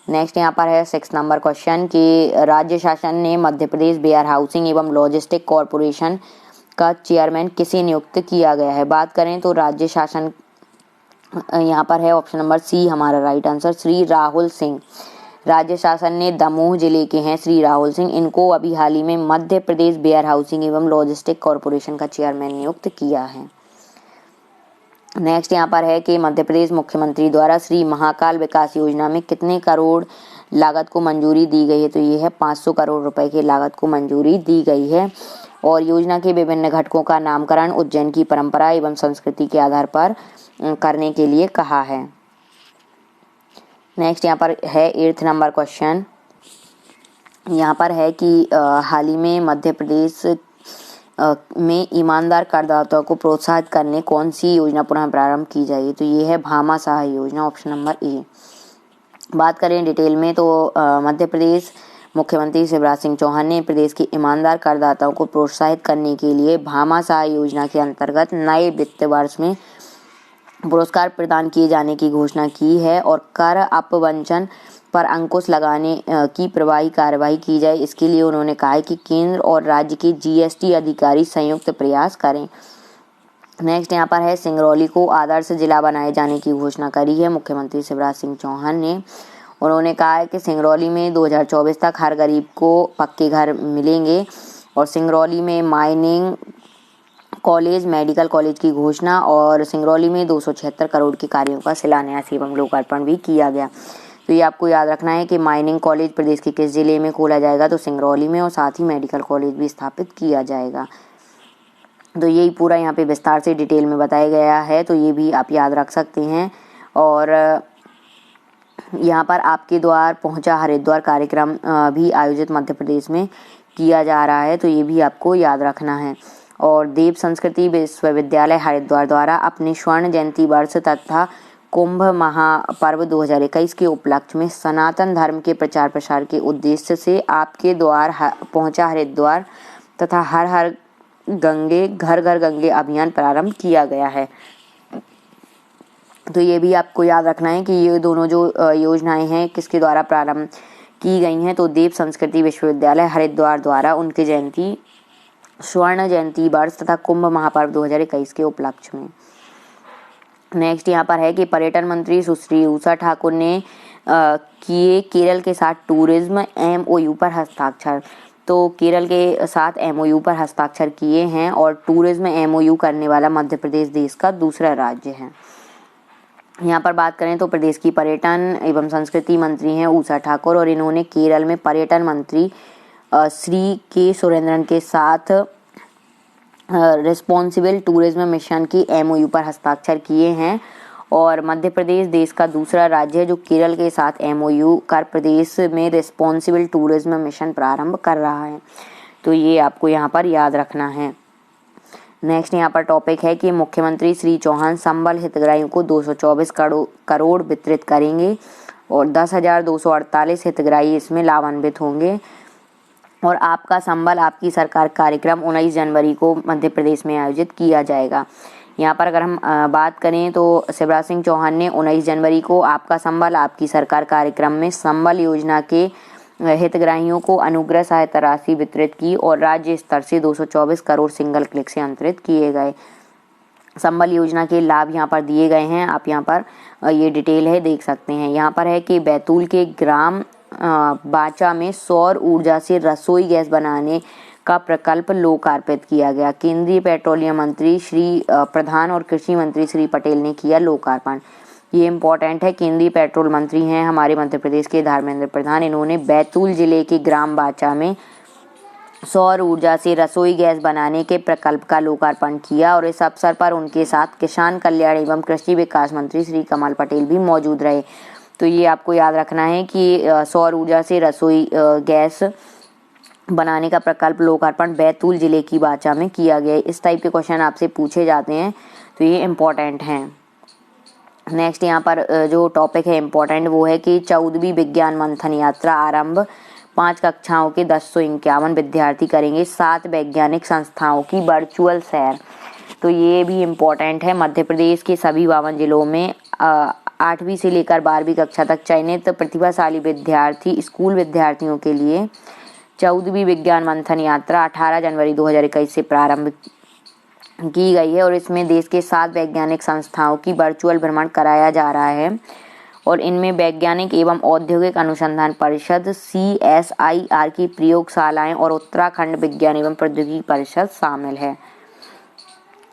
नेक्स्ट यहाँ पर है 6 नंबर क्वेश्चन कि राज्य शासन ने मध्य प्रदेश वेयर हाउसिंग एवं लॉजिस्टिक कॉरपोरेशन का चेयरमैन किसे नियुक्त किया गया है। बात करें तो राज्य शासन यहाँ पर है ऑप्शन नंबर सी हमारा राइट आंसर, श्री राहुल सिंह। राज्य शासन ने दमोह जिले के हैं श्री राहुल सिंह, इनको अभी हाल ही में मध्य प्रदेश वेयर हाउसिंग एवं लॉजिस्टिक कॉरपोरेशन का चेयरमैन नियुक्त किया है। नेक्स्ट यहाँ पर है कि मध्य प्रदेश मुख्यमंत्री द्वारा श्री महाकाल विकास योजना में कितने करोड़ लागत को मंजूरी दी गई है। तो ये है 500 करोड़ रुपए की लागत को मंजूरी दी गई है। और योजना के विभिन्न घटकों का नामकरण उज्जैन की परंपरा एवं संस्कृति के आधार पर करने के लिए कहा है। नेक्स्ट यहाँ पर है 8 नंबर क्वेश्चन, यहाँ पर है कि हाल ही में मध्य प्रदेश में ईमानदार करदाताओं को प्रोत्साहित करने कौन सी योजना पुनः प्रारंभ की जाएगी। तो ये है भामाशाह योजना, ऑप्शन नंबर ए। बात करें डिटेल में तो मध्य प्रदेश मुख्यमंत्री शिवराज सिंह चौहान ने प्रदेश के ईमानदार करदाताओं को प्रोत्साहित करने के लिए भामाशाह योजना के अंतर्गत नए वित्त वर्ष में पुरस्कार प्रदान किए जाने की घोषणा की है और कर अपवंचन पर अंकुश लगाने की प्रभावी कार्यवाही की जाए। इसके लिए उन्होंने कहा है कि केंद्र और राज्य के GST अधिकारी संयुक्त प्रयास करें। नेक्स्ट यहाँ पर है सिंगरौली को आदर्श जिला बनाए जाने की घोषणा करी है मुख्यमंत्री शिवराज सिंह चौहान ने। उन्होंने कहा है कि सिंगरौली में 2024 तक हर गरीब को पक्के घर मिलेंगे और सिंगरौली में माइनिंग कॉलेज, मेडिकल कॉलेज की घोषणा और सिंगरौली में 276 करोड़ के कार्यों का शिलान्यास एवं लोकार्पण भी किया गया। तो ये आपको याद रखना है कि माइनिंग कॉलेज प्रदेश के किस जिले में खोला जाएगा, तो सिंगरौली में, और साथ ही मेडिकल कॉलेज भी स्थापित किया जाएगा। तो यही पूरा यहाँ पे विस्तार से डिटेल में बताया गया है, तो ये भी आप याद रख सकते हैं। और यहाँ पर आपके द्वार पहुँचा हरिद्वार कार्यक्रम भी आयोजित मध्य प्रदेश में किया जा रहा है, तो ये भी आपको याद रखना है। और देव संस्कृति विश्वविद्यालय हरिद्वार द्वारा अपने स्वर्ण जयंती वर्ष तथा कुंभ महापर्व 2021 के उपलक्ष्य में सनातन धर्म के प्रचार प्रसार के उद्देश्य से आपके द्वार पहुँचा हरिद्वार तथा हर हर गंगे घर घर गंगे अभियान प्रारंभ किया गया है। तो ये भी आपको याद रखना है कि ये दोनों जो योजनाएं हैं किसके द्वारा प्रारंभ की गई हैं, तो देव संस्कृति विश्वविद्यालय हरिद्वार द्वारा उनके स्वर्ण जयंती वर्ष तथा कुंभ महापर्व 2021 के उपलक्ष्य में। नेक्स्ट यहाँ पर है कि पर्यटन मंत्री सुश्री उषा ठाकुर ने किए केरल के साथ टूरिज्म MOU पर हस्ताक्षर। तो केरल के साथ MOU पर हस्ताक्षर किए हैं और टूरिज्म MOU करने वाला मध्य प्रदेश देश का दूसरा राज्य है। यहाँ पर बात करें तो प्रदेश की पर्यटन एवं संस्कृति मंत्री हैं उषा ठाकुर, और इन्होंने केरल में पर्यटन मंत्री श्री के सुरेंद्रन के साथ रिस्पॉन्सिबल टूरिज्म मिशन की MOU पर हस्ताक्षर किए हैं। और मध्य प्रदेश देश का दूसरा राज्य है जो केरल के साथ MOU कर प्रदेश में रिस्पॉन्सिबल टूरिज्म मिशन प्रारंभ कर रहा है। तो ये आपको यहाँ पर याद रखना है। नेक्स्ट यहाँ पर टॉपिक है कि मुख्यमंत्री श्री चौहान संबल हितग्राहियों को 224 करोड़ वितरित करेंगे और 10,248 हितग्राही इसमें लाभान्वित होंगे। और आपका संबल आपकी सरकार कार्यक्रम 19 जनवरी को मध्य प्रदेश में आयोजित किया जाएगा। यहाँ पर अगर हम बात करें तो शिवराज सिंह चौहान ने 19 जनवरी को आपका संबल आपकी सरकार कार्यक्रम में संबल योजना के हितग्राहियों को अनुग्रह सहायता राशि वितरित की और राज्य स्तर से 224 करोड़ सिंगल क्लिक से अंतरित किए गए। संबल योजना के लाभ यहाँ पर दिए गए हैं, आप यहाँ पर ये डिटेल है देख सकते हैं। यहाँ पर है कि बैतूल के ग्राम बाचा में सौर ऊर्जा से रसोई गैस बनाने का प्रकल्प लोकार्पित किया गया। केंद्रीय पेट्रोलियम मंत्री श्री प्रधान और कृषि मंत्री श्री पटेल ने किया लोकार्पण। ये इम्पोर्टेंट है, केंद्रीय पेट्रोल मंत्री हैं हमारे मध्य प्रदेश के धर्मेंद्र प्रधान। इन्होंने बैतूल जिले के ग्राम बाचा में सौर ऊर्जा से रसोई गैस बनाने के प्रकल्प का लोकार्पण किया और इस अवसर पर उनके साथ किसान कल्याण एवं कृषि विकास मंत्री श्री कमल पटेल भी मौजूद रहे। तो ये आपको याद रखना है कि सौर ऊर्जा से रसोई गैस बनाने का प्रकल्प लोकार्पण बैतूल जिले की बाचा में किया गया। इस टाइप के क्वेश्चन आपसे पूछे जाते हैं तो ये इम्पोर्टेंट हैं। नेक्स्ट यहाँ पर जो टॉपिक है इम्पोर्टेंट वो है कि 14वीं विज्ञान मंथन यात्रा आरंभ 5 कक्षाओं के 1051 विद्यार्थी करेंगे 7 वैज्ञानिक संस्थाओं की वर्चुअल सैर। तो ये भी इम्पोर्टेंट है। मध्य प्रदेश के सभी 52 जिलों में 8वीं से लेकर 12वीं कक्षा तक चयनित प्रतिभाशाली विद्यार्थी स्कूल विद्यार्थियों के लिए 14वीं विज्ञान मंथन यात्रा 18 जनवरी 2021 से प्रारंभ की गई है और इसमें देश के 7 वैज्ञानिक संस्थाओं की वर्चुअल भ्रमण कराया जा रहा है और इनमें वैज्ञानिक एवं औद्योगिक अनुसंधान परिषद CSIR की प्रयोगशालाएं और उत्तराखंड विज्ञान एवं प्रौद्योगिकी परिषद शामिल है।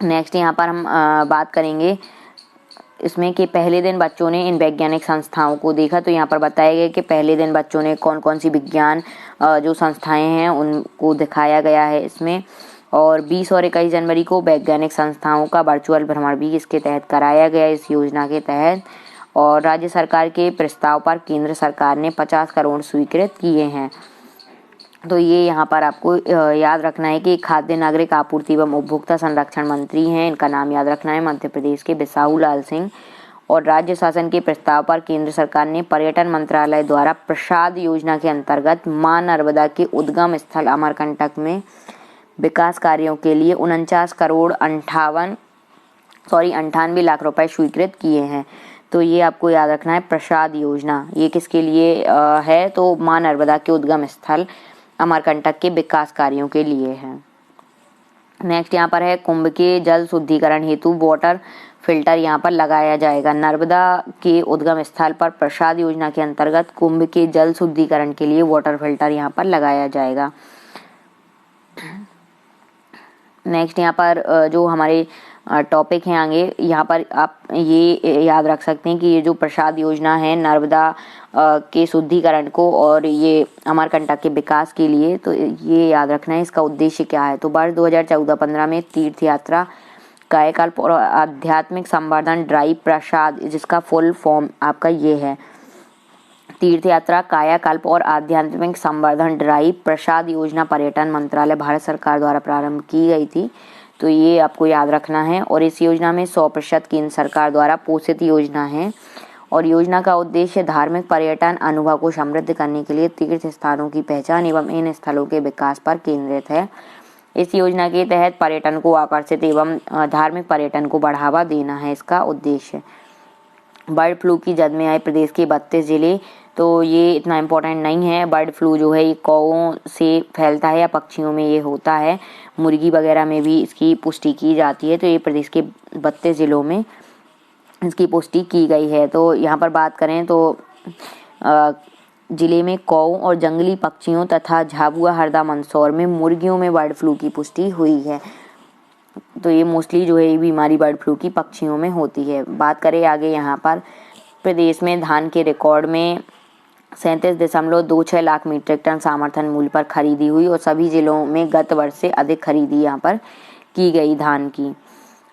नेक्स्ट यहाँ पर हम बात करेंगे इसमें कि पहले दिन बच्चों ने इन वैज्ञानिक संस्थाओं को देखा। तो यहाँ पर बताया गया कि पहले दिन बच्चों ने कौन कौन सी विज्ञान जो संस्थाएं हैं उनको दिखाया गया है इसमें। और 20 और 21 जनवरी को वैज्ञानिक संस्थाओं का वर्चुअल भ्रमण भी इसके तहत कराया गया इस योजना के तहत। और राज्य सरकार के प्रस्ताव पर केंद्र सरकार ने 50 करोड़ स्वीकृत किए हैं। तो ये यहाँ पर आपको याद रखना है कि खाद्य नागरिक आपूर्ति एवं उपभोक्ता संरक्षण मंत्री हैं, इनका नाम याद रखना है मध्य प्रदेश के बिसाहू लाल सिंह। और राज्य शासन के प्रस्ताव पर केंद्र सरकार ने पर्यटन मंत्रालय द्वारा प्रसाद योजना के अंतर्गत मां नर्मदा के उद्गम स्थल अमरकंटक में विकास कार्यों के लिए 49 करोड़ 98 लाख रुपए स्वीकृत किए हैं। तो ये आपको याद रखना है प्रसाद योजना ये किसके लिए है, तो मां नर्मदा के उद्गम स्थल अमरकंटक के विकास कार्यों के लिए है। नेक्स्ट यहाँ पर है कुंभ के जल शुद्धिकरण हेतु वाटर फिल्टर यहाँ पर लगाया जाएगा। नर्मदा के उद्गम स्थल पर प्रसाद योजना के अंतर्गत कुंभ के जल शुद्धिकरण के लिए वाटर फिल्टर यहाँ पर लगाया जाएगा। नेक्स्ट यहाँ पर जो हमारे टॉपिक हैं आगे यहाँ पर आप ये याद रख सकते हैं कि ये जो प्रसाद योजना है नर्मदा के शुद्धिकरण को और ये अमरकंटक के विकास के लिए, तो ये याद रखना है इसका उद्देश्य क्या है। तो वर्ष 2014-15 में तीर्थ यात्रा कायाकल्प और आध्यात्मिक संवर्धन ड्राइव प्रसाद, जिसका फुल फॉर्म आपका ये है तीर्थ यात्रा कायाकल्प और आध्यात्मिक संवर्धन ड्राइव प्रसाद योजना पर्यटन मंत्रालय भारत सरकार द्वारा प्रारंभ की गई थी। तो ये आपको याद रखना है। और इस योजना में 100% केंद्र सरकार द्वारा पोषित योजना है और योजना का उद्देश्य धार्मिक पर्यटन अनुभव को समृद्ध करने के लिए तीर्थ स्थानों की पहचान एवं इन स्थलों के विकास पर केंद्रित है। इस योजना के तहत पर्यटन को आकर्षित एवं धार्मिक पर्यटन को बढ़ावा देना है इसका उद्देश्य। बर्ड फ्लू की जद में आए प्रदेश के 32 जिले, तो ये इतना इम्पोर्टेंट नहीं है। बर्ड फ्लू जो है ये कौओं से फैलता है या पक्षियों में ये होता है, मुर्गी वगैरह में भी इसकी पुष्टि की जाती है। तो ये प्रदेश के 32 जिलों में इसकी पुष्टि की गई है। तो यहाँ पर बात करें तो जिले में कौओं और जंगली पक्षियों तथा झाबुआ हरदा मंदसौर में मुर्गियों में बर्ड फ्लू की पुष्टि हुई है। तो ये मोस्टली जो है ये बीमारी बर्ड फ्लू की पक्षियों में होती है। बात करें आगे यहाँ पर प्रदेश में धान के रिकॉर्ड में 37.26 लाख मीट्रिक टन समर्थन मूल्य पर खरीदी हुई और सभी जिलों में गत वर्ष से अधिक खरीदी यहाँ पर की गई धान की।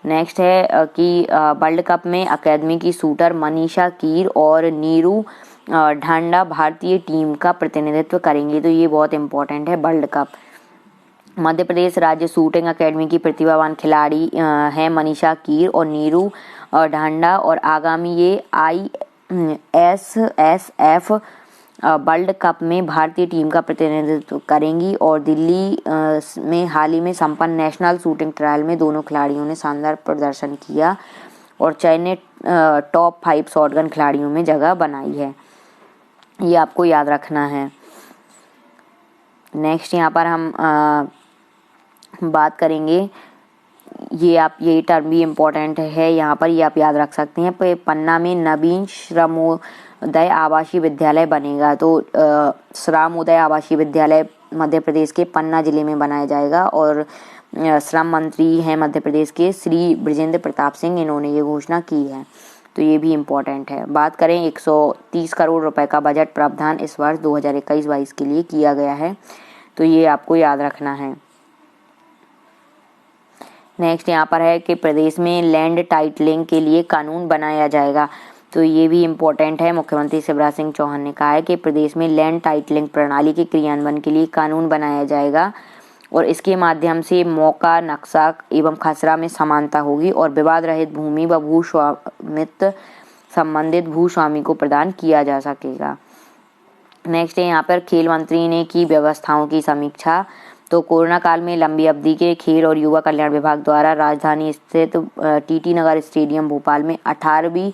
नेक्स्ट है कि वर्ल्ड कप में अकेडमी की शूटर मनीषा कीर और नीरू ढांडा भारतीय टीम का प्रतिनिधित्व करेंगे। तो ये बहुत इंपॉर्टेंट है वर्ल्ड कप। मध्य प्रदेश राज्य शूटिंग अकेडमी की प्रतिभावान खिलाड़ी हैं मनीषा कीर और नीरू ढांडा और आगामी ये ISSF वर्ल्ड कप में भारतीय टीम का प्रतिनिधित्व करेंगी। और दिल्ली में हाल ही में संपन्न नेशनल शूटिंग ट्रायल में दोनों खिलाड़ियों ने शानदार प्रदर्शन किया और चयनित टॉप 5 शॉटगन खिलाड़ियों में जगह बनाई है। ये आपको याद रखना है। नेक्स्ट यहाँ पर हम बात करेंगे, ये टर्म भी इम्पोर्टेंट है यहाँ पर, ये आप याद रख सकते हैं। पन्ना में नवीन श्रमोदय आवासीय विद्यालय बनेगा। तो श्रमोदय आवासीय विद्यालय मध्य प्रदेश के पन्ना जिले में बनाया जाएगा और श्रम मंत्री हैं मध्य प्रदेश के श्री बृजेंद्र प्रताप सिंह, इन्होंने ये घोषणा की है। तो ये भी इम्पोर्टेंट है। बात करें 130 करोड़ रुपए का बजट प्रावधान इस वर्ष 2021-22 के लिए किया गया है। तो ये आपको याद रखना है। नेक्स्ट यहाँ पर है कि प्रदेश में लैंड टाइटलिंग के लिए कानून बनाया जाएगा। तो ये भी इम्पोर्टेंट है। मुख्यमंत्री शिवराज सिंह चौहान ने कहा है कि प्रदेश में लैंड टाइटलिंग प्रणाली के क्रियान्वयन के लिए कानून बनाया जाएगा और इसके माध्यम से मौका, नक्शा एवं खसरा में समानता होगी और विवाद रहित भूमि व भू स्वामित्व संबंधित भूस्वामी को प्रदान किया जा सकेगा। नेक्स्ट है यहाँ पर खेल मंत्री ने की व्यवस्थाओं की समीक्षा। तो कोरोना काल में लंबी अवधि के खेल और युवा कल्याण विभाग द्वारा राजधानी स्थित टीटी नगर स्टेडियम भोपाल में 18वीं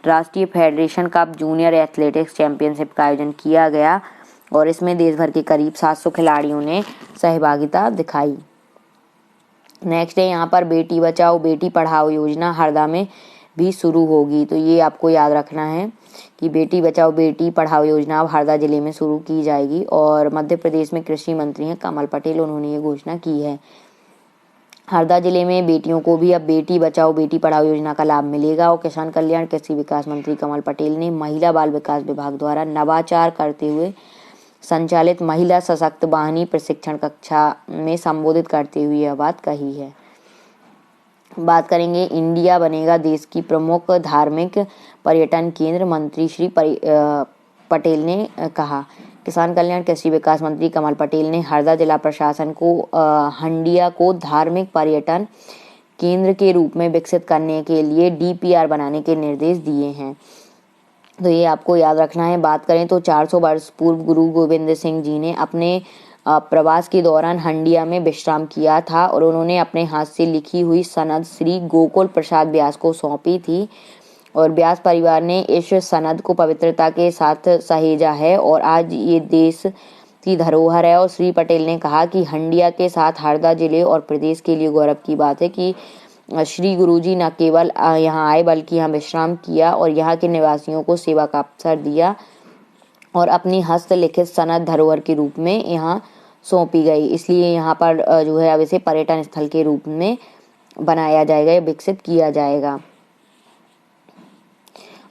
राष्ट्रीय federation cup junior athletics championship का आयोजन किया गया और इसमें देश भर के करीब 700 खिलाड़ियों ने सहभागिता दिखाई। नेक्स्ट है यहाँ पर बेटी बचाओ बेटी पढ़ाओ योजना हरदा में भी शुरू होगी। तो ये आपको याद रखना है कि बेटी बचाओ बेटी पढ़ाओ योजना अब हरदा जिले में शुरू की जाएगी और मध्य प्रदेश में कृषि मंत्री हैं कमल पटेल, उन्होंने ये घोषणा की है। हरदा जिले में बेटियों को भी अब बेटी बचाओ बेटी पढ़ाओ योजना का लाभ मिलेगा और किसान कल्याण कृषि विकास मंत्री कमल पटेल ने महिला बाल विकास विभाग द्वारा नवाचार करते हुए संचालित महिला सशक्त वाहिनी प्रशिक्षण कक्षा में संबोधित करते हुए यह बात कही है। बात करेंगे इंडिया बनेगा देश की प्रमुख धार्मिक पर्यटन केंद्र, मंत्री श्री पटेल ने कहा। किसान कल्याण कृषि विकास मंत्री कमल पटेल ने हरदा जिला प्रशासन को हंडिया को धार्मिक पर्यटन केंद्र के रूप में विकसित करने के लिए DPR बनाने के निर्देश दिए हैं। तो ये आपको याद रखना है। बात करें तो 400 वर्ष पूर्व गुरु गोविंद सिंह जी ने अपने प्रवास के दौरान हंडिया में विश्राम किया था और उन्होंने अपने हाथ से लिखी हुई सनद श्री गोकुल प्रसाद व्यास को सौंपी थी और व्यास परिवार ने इस सनद को पवित्रता के साथ सहेजा है और आज ये देश की धरोहर है। और श्री पटेल ने कहा कि हंडिया के साथ हरदा जिले और प्रदेश के लिए गौरव की बात है कि श्री गुरुजी न केवल यहाँ आए बल्कि यहाँ विश्राम किया और यहाँ के निवासियों को सेवा का अवसर दिया और अपनी हस्तलिखित सनद धरोहर के रूप में यहाँ सौंपी गई। इसलिए यहाँ पर जो है अब इसे पर्यटन स्थल के रूप में बनाया जाएगा या विकसित किया जाएगा।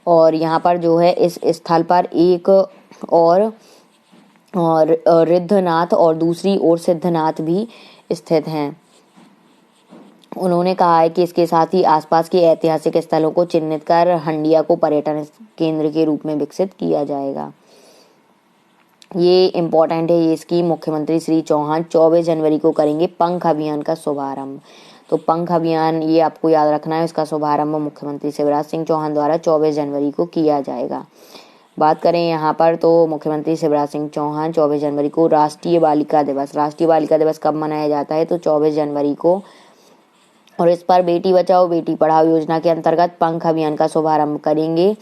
और यहाँ पर जो है इस स्थल पर एक और रिद्धनाथ और दूसरी ओर सिद्धनाथ भी स्थित हैं। उन्होंने कहा है कि इसके साथ ही आसपास के ऐतिहासिक स्थलों को चिन्हित कर हंडिया को पर्यटन केंद्र के रूप में विकसित किया जाएगा। ये इम्पोर्टेंट है ये स्कीम। मुख्यमंत्री श्री चौहान 24 जनवरी को करेंगे पंख अभियान का शुभारंभ। तो पंख अभियान ये आपको याद रखना है, इसका शुभारंभ मुख्यमंत्री शिवराज सिंह चौहान द्वारा 24 जनवरी को किया जाएगा। बात करें यहाँ पर तो मुख्यमंत्री शिवराज सिंह चौहान 24 जनवरी को राष्ट्रीय बालिका दिवस कब मनाया जाता है तो 24 जनवरी को, और इस पर बेटी बचाओ बेटी पढ़ाओ योजना के अंतर्गत पंख अभियान का शुभारंभ करेंगे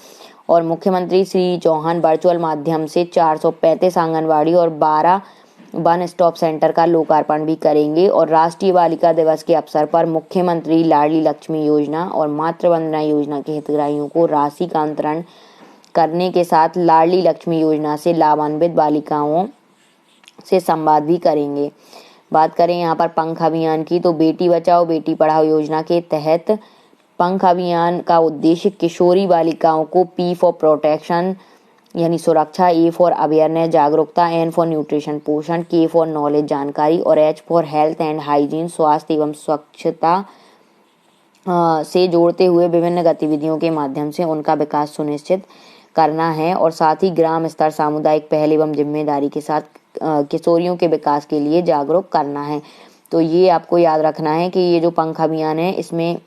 और मुख्यमंत्री श्री चौहान वर्चुअल माध्यम से 435 आंगनबाड़ी और 12 वन स्टॉप सेंटर का लोकार्पण भी करेंगे। और राष्ट्रीय बालिका दिवस के अवसर पर मुख्यमंत्री लाडली लक्ष्मी योजना और मातृ वंदना योजना के हितग्राहियों को राशि का अंतरण करने के साथ लाडली लक्ष्मी योजना से लाभान्वित बालिकाओं से संवाद भी करेंगे। बात करें यहाँ पर पंख अभियान की तो बेटी बचाओ बेटी पढ़ाओ योजना के तहत पंख अभियान का उद्देश्य किशोरी बालिकाओं को P फॉर प्रोटेक्शन यानी सुरक्षा, A फॉर अवेयरनेस जागरूकता, N फॉर न्यूट्रिशन पोषण, K फॉर नॉलेज जानकारी और H for health and hygiene स्वास्थ्य एवं स्वच्छता से जोड़ते हुए विभिन्न गतिविधियों के माध्यम से उनका विकास सुनिश्चित करना है और साथ ही ग्राम स्तर सामुदायिक पहल एवं जिम्मेदारी के साथ किशोरियों के विकास के लिए जागरूक करना है। तो ये आपको याद रखना है कि ये जो पंख अभियान है इसमें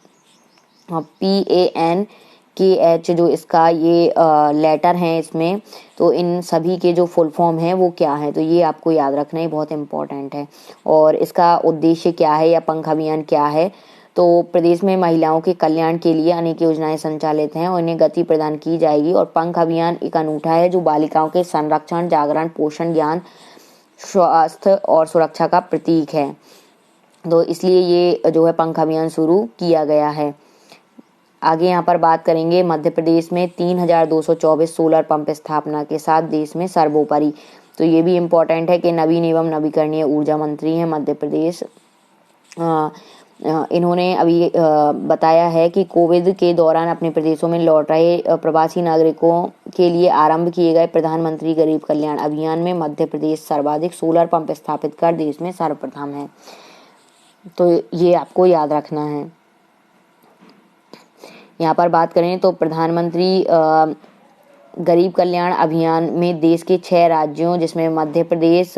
PANKH जो इसका ये लेटर है इसमें, तो इन सभी के जो फुल फॉर्म है वो क्या है तो ये आपको याद रखना है, बहुत इंपॉर्टेंट है। और इसका उद्देश्य क्या है या पंख अभियान क्या है तो प्रदेश में महिलाओं के कल्याण के लिए अनेक योजनाएं संचालित हैं और इन्हें गति प्रदान की जाएगी। और पंख अभियान एक अनूठा है जो बालिकाओं के संरक्षण, जागरण, पोषण, ज्ञान, स्वास्थ्य और सुरक्षा का प्रतीक है। तो इसलिए ये जो है पंख अभियान शुरू किया गया है। आगे यहाँ पर बात करेंगे मध्य प्रदेश में 3224 सोलर पंप स्थापना के साथ देश में सर्वोपरि। तो ये भी इम्पोर्टेंट है कि नवीन एवं नवीकरणीय ऊर्जा मंत्री हैं मध्य प्रदेश। इन्होंने अभी बताया है कि कोविड के दौरान अपने प्रदेशों में लौट रहे प्रवासी नागरिकों के लिए आरंभ किए गए प्रधानमंत्री गरीब कल्याण अभियान में मध्य प्रदेश सर्वाधिक सोलर पंप स्थापित कर देश में सर्वप्रथम है। तो ये आपको याद रखना है। यहाँ पर बात करें तो प्रधानमंत्री गरीब कल्याण अभियान में देश के 6 राज्यों जिसमें मध्य प्रदेश,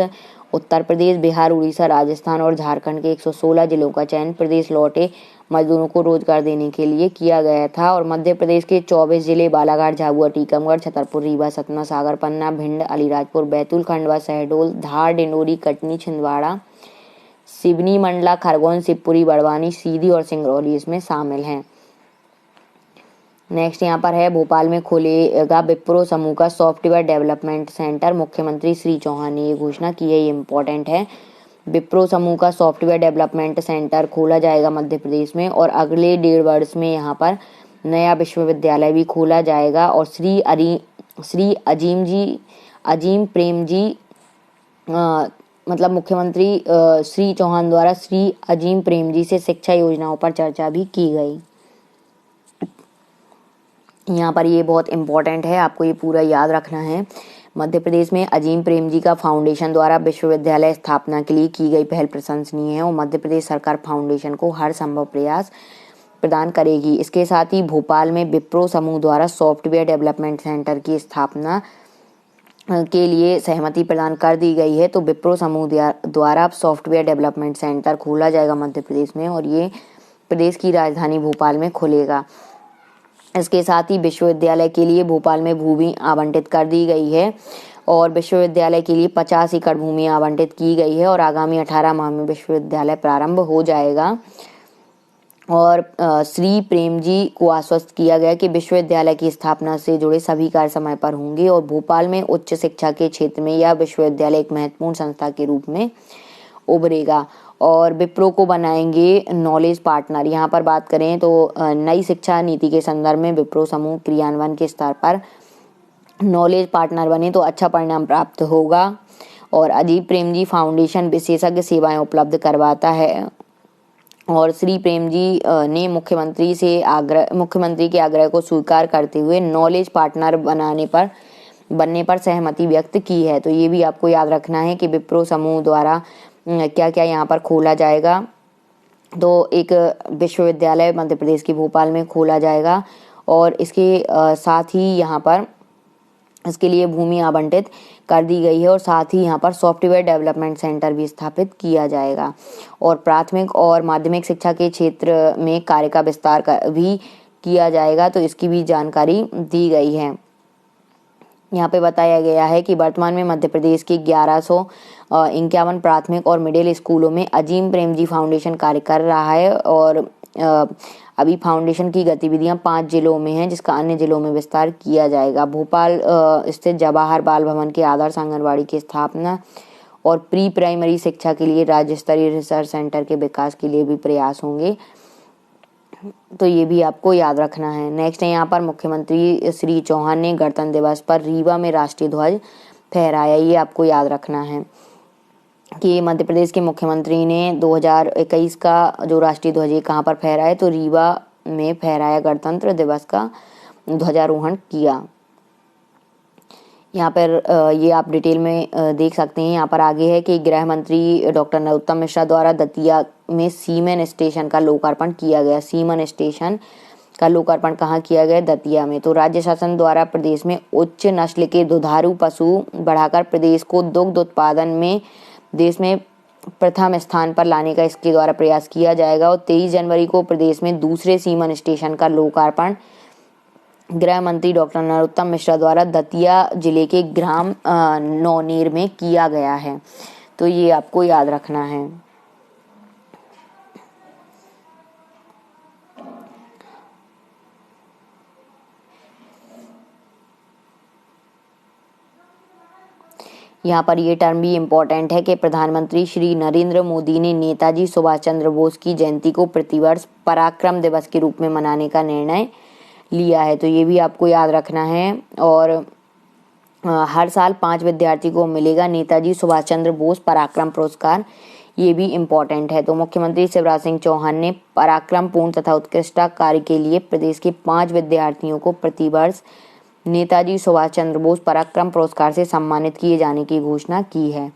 उत्तर प्रदेश, बिहार, उड़ीसा, राजस्थान और झारखंड के 116 जिलों का चयन प्रदेश लौटे मजदूरों को रोजगार देने के लिए किया गया था। और मध्य प्रदेश के 24 जिले बालाघाट, झाबुआ, टीकमगढ़, छतरपुर, रीवा, सतना, सागर, पन्ना, भिंड, अलीराजपुर, बैतूल, खंडवा, शहडोल, धार, डिंडोरी, कटनी, छिंदवाड़ा, सिवनी, मंडला, खरगोन, शिवपुरी, बड़वानी, सीधी और सिंगरौली इसमें शामिल हैं। नेक्स्ट यहाँ पर है भोपाल में खुलेगा विप्रो समूह का सॉफ्टवेयर डेवलपमेंट सेंटर। मुख्यमंत्री श्री चौहान ने ये घोषणा की है, ये इम्पोर्टेंट है। विप्रो समूह का सॉफ्टवेयर डेवलपमेंट सेंटर खोला जाएगा मध्य प्रदेश में और अगले 1.5 वर्ष में यहाँ पर नया विश्वविद्यालय भी खोला जाएगा। और श्री अजीम प्रेम जी मतलब मुख्यमंत्री श्री चौहान द्वारा श्री अजीम प्रेम जी से शिक्षा योजनाओं पर चर्चा भी की गई। यहाँ पर ये बहुत इम्पोर्टेंट है, आपको ये पूरा याद रखना है। मध्य प्रदेश में अजीम प्रेम जी का फाउंडेशन द्वारा विश्वविद्यालय स्थापना के लिए की गई पहल प्रशंसनीय है और मध्य प्रदेश सरकार फाउंडेशन को हर संभव प्रयास प्रदान करेगी। इसके साथ ही भोपाल में विप्रो समूह द्वारा सॉफ्टवेयर डेवलपमेंट सेंटर की स्थापना के लिए सहमति प्रदान कर दी गई है। तो विप्रो समूह द्वारा सॉफ्टवेयर डेवलपमेंट सेंटर खोला जाएगा मध्य प्रदेश में और ये प्रदेश की राजधानी भोपाल में खुलेगा। इसके साथ ही विश्वविद्यालय के लिए भोपाल में भूमि आवंटित कर दी गई है और विश्वविद्यालय के लिए 50 एकड़ भूमि आवंटित की गई है और आगामी 18 माह में विश्वविद्यालय प्रारंभ हो जाएगा। और श्री प्रेम जी को आश्वस्त किया गया कि विश्वविद्यालय की स्थापना से जुड़े सभी कार्य समय पर होंगे और भोपाल में उच्च शिक्षा के क्षेत्र में यह विश्वविद्यालय एक महत्वपूर्ण संस्था के रूप में उभरेगा। और विप्रो को बनाएंगे नॉलेज पार्टनर। यहाँ पर बात करें तो नई शिक्षा नीति के संदर्भ में विप्रो समूह क्रियान्वयन के स्तर पर नॉलेज पार्टनर बने तो अच्छा परिणाम प्राप्त होगा। और अजीम प्रेम जी फाउंडेशन विशेषज्ञ सेवाएं उपलब्ध करवाता है और श्री प्रेम जी ने मुख्यमंत्री के आग्रह को स्वीकार करते हुए नॉलेज पार्टनर बनने पर सहमति व्यक्त की है। तो ये भी आपको याद रखना है कि विप्रो समूह द्वारा क्या क्या यहाँ पर खोला जाएगा। तो एक विश्वविद्यालय मध्य प्रदेश की भोपाल में खोला जाएगा और इसके साथ ही यहाँ पर इसके लिए भूमि आवंटित कर दी गई है और साथ ही यहाँ पर सॉफ्टवेयर डेवलपमेंट सेंटर भी स्थापित किया जाएगा और प्राथमिक और माध्यमिक शिक्षा के क्षेत्र में कार्य का विस्तार भी किया जाएगा। तो इसकी भी जानकारी दी गई है। यहाँ पे बताया गया है कि वर्तमान में मध्य प्रदेश के 1151 प्राथमिक और मिडिल स्कूलों में अजीम प्रेम जी फाउंडेशन कार्य कर रहा है और अभी फाउंडेशन की गतिविधियां 5 जिलों में हैं जिसका अन्य जिलों में विस्तार किया जाएगा। भोपाल स्थित जवाहर बाल भवन के आदर्श आंगनबाड़ी की स्थापना और प्री प्राइमरी शिक्षा के लिए राज्य स्तरीय रिसर्च सेंटर के विकास के लिए भी प्रयास होंगे। तो ये भी आपको याद रखना है। नेक्स्ट है यहाँ पर मुख्यमंत्री श्री चौहान ने गणतंत्र दिवस पर रीवा में राष्ट्रीय ध्वज फहराया। ये आपको याद रखना है कि मध्य प्रदेश के मुख्यमंत्री ने 2021 का जो राष्ट्रीय ध्वज कहाँ पर फहराया तो रीवा में फहराया, गणतंत्र दिवस का ध्वजारोहण किया। यहाँ पर ये आप डिटेल में देख सकते हैं। यहाँ पर आगे है कि गृह मंत्री डॉक्टर नरोत्तम मिश्रा द्वारा दतिया में सीमेन स्टेशन का लोकार्पण किया गया। सीमेन स्टेशन का लोकार्पण कहाँ किया गया? दतिया में। तो राज्य शासन द्वारा प्रदेश में उच्च नस्ल के दुधारू पशु बढ़ाकर प्रदेश को दुग्ध उत्पादन में देश में प्रथम स्थान पर लाने का इसके द्वारा प्रयास किया जाएगा। और 23 जनवरी को प्रदेश में दूसरे सीमेन स्टेशन का लोकार्पण गृह मंत्री डॉक्टर नरोत्तम मिश्रा द्वारा दतिया जिले के ग्राम नौनेर में किया गया है। तो ये आपको याद रखना है। यहाँ पर ये टर्म भी इम्पोर्टेंट है कि प्रधानमंत्री श्री नरेंद्र मोदी ने नेताजी सुभाष चंद्र बोस की जयंती को प्रतिवर्ष पराक्रम दिवस के रूप में मनाने का निर्णय लिया है। तो ये भी आपको याद रखना है। और हर साल 5 विद्यार्थी को मिलेगा नेताजी सुभाष चंद्र बोस पराक्रम पुरस्कार, ये भी इम्पोर्टेंट है। तो मुख्यमंत्री शिवराज सिंह चौहान ने पराक्रम पूर्ण तथा उत्कृष्ट कार्य के लिए प्रदेश के 5 विद्यार्थियों को प्रतिवर्ष नेताजी सुभाष चंद्र बोस पराक्रम पुरस्कार से सम्मानित किए जाने की घोषणा की है।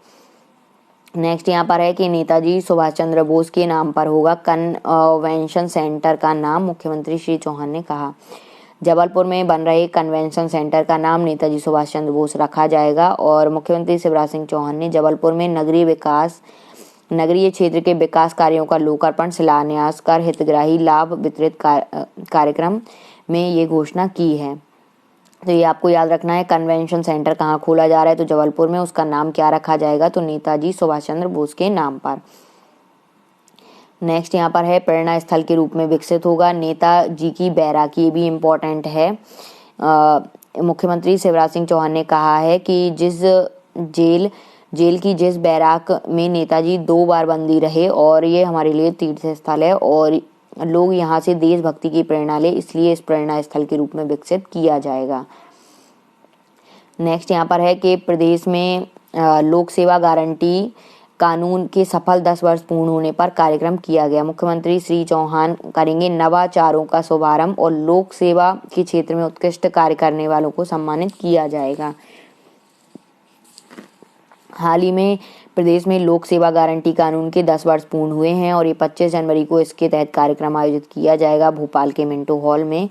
नेक्स्ट यहाँ पर है कि नेताजी सुभाष चंद्र बोस के नाम पर होगा कन्वेंशन सेंटर का नाम, मुख्यमंत्री श्री चौहान ने कहा। जबलपुर में बन रहे कन्वेंशन सेंटर का नाम नेताजी सुभाष चंद्र बोस रखा जाएगा। और मुख्यमंत्री शिवराज सिंह चौहान ने जबलपुर में नगरीय क्षेत्र के विकास कार्यों का लोकार्पण शिलान्यास कर हितग्राही लाभ वितरित कार्यक्रम में ये घोषणा की है। तो ये आपको याद रखना है, कन्वेंशन सेंटर कहाँ खोला जा रहा है, तो जबलपुर में। उसका नाम क्या रखा जाएगा, तो नेताजी सुभाष चंद्र बोस के नाम पर। नेक्स्ट यहाँ पर है प्रेरणा स्थल के रूप में विकसित होगा नेताजी की बैराक, ये भी इम्पोर्टेंट है। मुख्यमंत्री शिवराज सिंह चौहान ने कहा है कि जेल की जिस बैराक में नेताजी 2 बार बंदी रहे और ये हमारे लिए तीर्थ स्थल है और लोग यहाँ से देशभक्ति की प्रेरणा ले, इसलिए इस प्रेरणा स्थल के रूप में विकसित किया जाएगा। नेक्स्ट यहाँ पर है कि प्रदेश में लोक सेवा गारंटी कानून के सफल 10 वर्ष पूर्ण होने पर कार्यक्रम किया गया। मुख्यमंत्री श्री चौहान करेंगे नवाचारों का शुभारंभ और लोक सेवा के क्षेत्र में उत्कृष्ट कार्य करने वालों को सम्मानित किया जाएगा। हाल ही में प्रदेश में लोक सेवा गारंटी कानून के 10 वर्ष पूर्ण हुए हैं और ये 25 जनवरी को इसके तहत कार्यक्रम आयोजित किया जाएगा भोपाल के मिंटो हॉल में।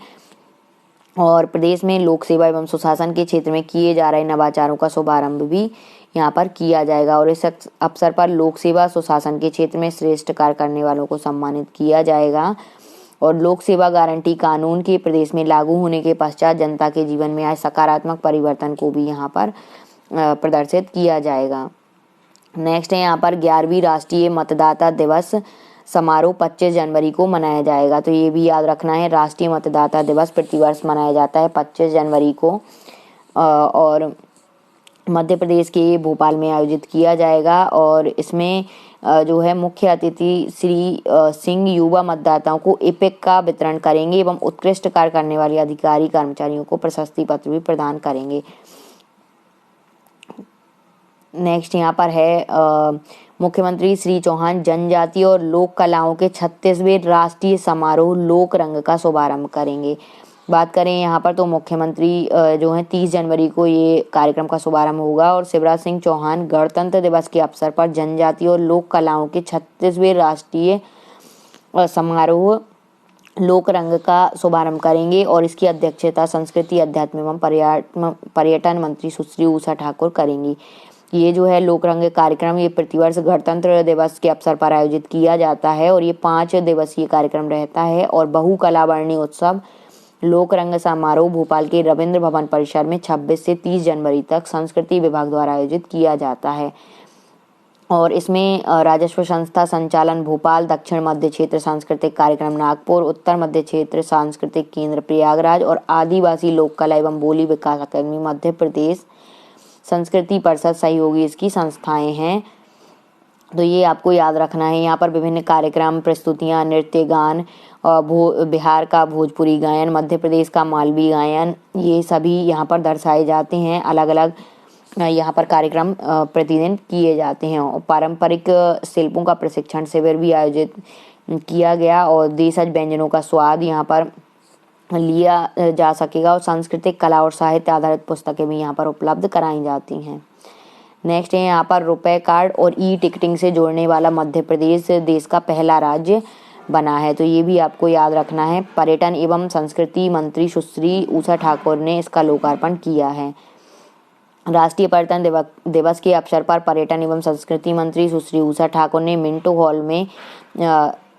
और प्रदेश में लोक सेवा एवं सुशासन के क्षेत्र में किए जा रहे नवाचारों का शुभारंभ भी यहाँ पर किया जाएगा और इस अवसर पर लोक सेवा सुशासन के क्षेत्र में श्रेष्ठ कार्य करने वालों को सम्मानित किया जाएगा। और लोक सेवा गारंटी कानून के प्रदेश में लागू होने के पश्चात जनता के जीवन में आए सकारात्मक परिवर्तन को भी यहाँ पर प्रदर्शित किया जाएगा। नेक्स्ट है यहाँ पर 11वीं राष्ट्रीय मतदाता दिवस समारोह 25 जनवरी को मनाया जाएगा। तो ये भी याद रखना है, राष्ट्रीय मतदाता दिवस प्रतिवर्ष मनाया जाता है 25 जनवरी को और मध्य प्रदेश के भोपाल में आयोजित किया जाएगा। और इसमें जो है मुख्य अतिथि श्री सिंह युवा मतदाताओं को एपिक का वितरण करेंगे एवं उत्कृष्ट कार्य करने वाले अधिकारी कर्मचारियों को प्रशस्ति पत्र भी प्रदान करेंगे। नेक्स्ट यहाँ पर है मुख्यमंत्री श्री चौहान जनजातीय और लोक कलाओं के 36वें राष्ट्रीय समारोह लोक रंग का शुभारंभ करेंगे। बात करें यहाँ पर तो मुख्यमंत्री जो है 30 जनवरी को ये कार्यक्रम का शुभारंभ होगा और शिवराज सिंह चौहान गणतंत्र दिवस के अवसर पर जनजातीय और लोक कलाओं के 36वें राष्ट्रीय समारोह लोक रंग का शुभारंभ करेंगे और इसकी अध्यक्षता संस्कृति अध्यात्म एवं पर्यटन मंत्री सुश्री उषा ठाकुर करेंगी। ये जो है लोक रंग कार्यक्रम ये प्रतिवर्ष गणतंत्र दिवस के अवसर पर आयोजित किया जाता है और ये 5 दिवसीय कार्यक्रम रहता है। और बहुकलावर्णी उत्सव लोक रंग समारोह भोपाल के रविंद्र भवन परिसर में 26 से 30 जनवरी तक संस्कृति विभाग द्वारा आयोजित किया जाता है। और इसमें राजस्व संस्था संचालन भोपाल, दक्षिण मध्य क्षेत्र सांस्कृतिक कार्यक्रम नागपुर, उत्तर मध्य क्षेत्र सांस्कृतिक केंद्र प्रयागराज और आदिवासी लोक कला एवं बोली विकास अकादमी मध्य प्रदेश संस्कृति परिषद सहयोगी इसकी संस्थाएं हैं। तो ये आपको याद रखना है। यहाँ पर विभिन्न कार्यक्रम, प्रस्तुतियाँ, नृत्य, गान, बिहार का भोजपुरी गायन, मध्य प्रदेश का मालवी गायन, ये सभी यहाँ पर दर्शाए जाते हैं। अलग अलग यहाँ पर कार्यक्रम प्रतिदिन किए जाते हैं और पारंपरिक शिल्पों का प्रशिक्षण शिविर भी आयोजित किया गया और देशज व्यंजनों का स्वाद यहाँ पर लिया जा सकेगा और सांस्कृतिक कला और साहित्य आधारित पुस्तकें भी यहाँ पर उपलब्ध कराई जाती हैं। नेक्स्ट है यहाँ पर रुपए कार्ड और ई टिकटिंग से जोड़ने वाला मध्य प्रदेश देश का पहला राज्य बना है। तो ये भी आपको याद रखना है। पर्यटन एवं संस्कृति मंत्री सुश्री उषा ठाकुर ने इसका लोकार्पण किया है। राष्ट्रीय पर्यटन दिवस के अवसर पर पर्यटन एवं संस्कृति मंत्री सुश्री उषा ठाकुर ने मिंटो हॉल में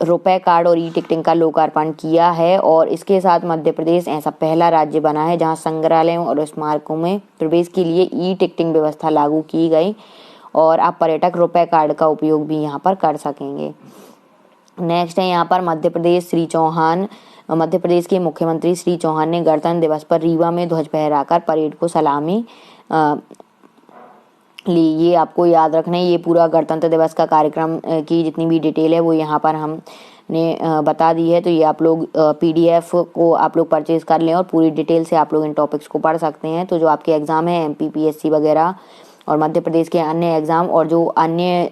रुपए कार्ड और ई टिकटिंग का लोकार्पण किया है और इसके साथ मध्य प्रदेश ऐसा पहला राज्य बना है जहां संग्रहालयों और स्मारकों में प्रवेश के लिए ई टिकटिंग व्यवस्था लागू की गई और अब पर्यटक रुपए कार्ड का उपयोग भी यहां पर कर सकेंगे। नेक्स्ट है यहाँ पर मध्य प्रदेश के मुख्यमंत्री श्री चौहान ने गणतंत्र दिवस पर रीवा में ध्वज फहराकर परेड को सलामी ली। ये आपको याद रखना है। ये पूरा गणतंत्र दिवस का कार्यक्रम की जितनी भी डिटेल है वो यहाँ पर हमने बता दी है। तो ये आप लोग PDF को आप लोग परचेज कर लें और पूरी डिटेल से आप लोग इन टॉपिक्स को पढ़ सकते हैं। तो जो आपके एग्ज़ाम है MPPSC वगैरह और मध्य प्रदेश के अन्य एग्ज़ाम और जो अन्य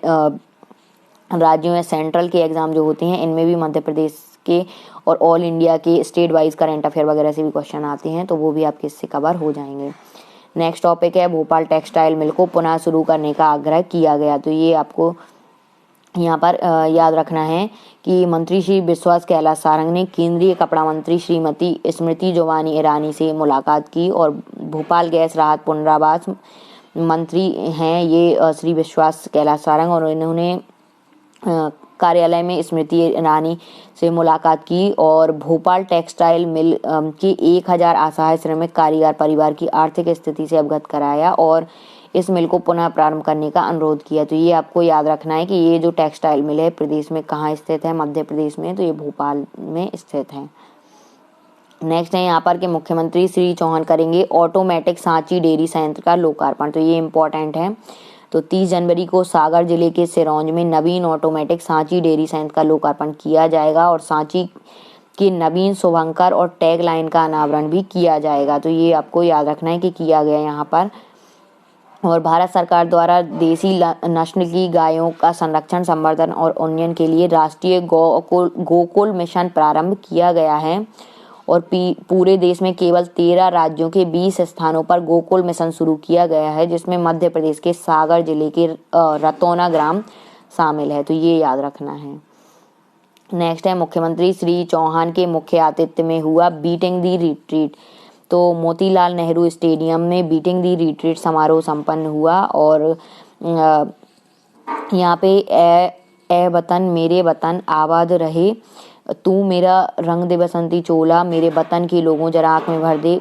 राज्यों या सेंट्रल के एग्ज़ाम जो होते हैं इनमें भी मध्य प्रदेश के और ऑल इंडिया के स्टेट वाइज करंट अफेयर वगैरह से भी क्वेश्चन आते हैं तो वो भी आपके इससे कवर हो जाएंगे। नेक्स्ट टॉपिक है भोपाल टेक्सटाइल मिल को पुनः शुरू करने का आग्रह किया गया। तो ये आपको यहाँ पर याद रखना है कि मंत्री श्री विश्वास कैलाश सारंग ने केंद्रीय कपड़ा मंत्री श्रीमती स्मृति जुवानी ईरानी से मुलाकात की और भोपाल गैस राहत पुनर्वास मंत्री हैं ये श्री विश्वास कैलाश सारंग, और इन्होंने कार्यालय में स्मृति ईरानी से मुलाकात की और भोपाल टेक्सटाइल मिल के 1000 असहाय श्रमिक कारीगर परिवार की आर्थिक स्थिति से अवगत कराया और इस मिल को पुनः प्रारंभ करने का अनुरोध किया। तो ये आपको याद रखना है कि ये जो टेक्सटाइल मिल है प्रदेश में कहाँ स्थित है, मध्य प्रदेश में, तो ये भोपाल में स्थित है। नेक्स्ट है यहाँ पर कि मुख्यमंत्री श्री चौहान करेंगे ऑटोमेटिक सांची डेयरी संयंत्र का लोकार्पण। तो ये इम्पोर्टेंट है। तो 30 जनवरी को सागर जिले के सिरौंज में नवीन ऑटोमेटिक सांची डेयरी संयंत्र का लोकार्पण किया जाएगा और सांची के नवीन शुभंकर और टैग लाइन का अनावरण भी किया जाएगा। तो ये आपको याद रखना है कि किया गया यहाँ पर। और भारत सरकार द्वारा देसी नस्ल की गायों का संरक्षण, संवर्धन और उन्नयन के लिए राष्ट्रीय गोकुल मिशन प्रारंभ किया गया है और पूरे देश में केवल 13 राज्यों के 20 स्थानों पर गोकुल मिशन शुरू किया गया है, जिसमें मध्य प्रदेश के सागर जिले के रतौना ग्राम शामिल है। तो ये याद रखना है। नेक्स्ट है मुख्यमंत्री श्री चौहान के मुख्य आतिथ्य में हुआ बीटिंग दी रिट्रीट। तो मोतीलाल नेहरू स्टेडियम में बीटिंग दी रिट्रीट समारोह संपन्न हुआ और यहाँ पे ए वतन मेरे वतन आबाद रहे, तू मेरा रंग दे बसंती चोला, मेरे वतन के लोगों जरा आँख में भर दे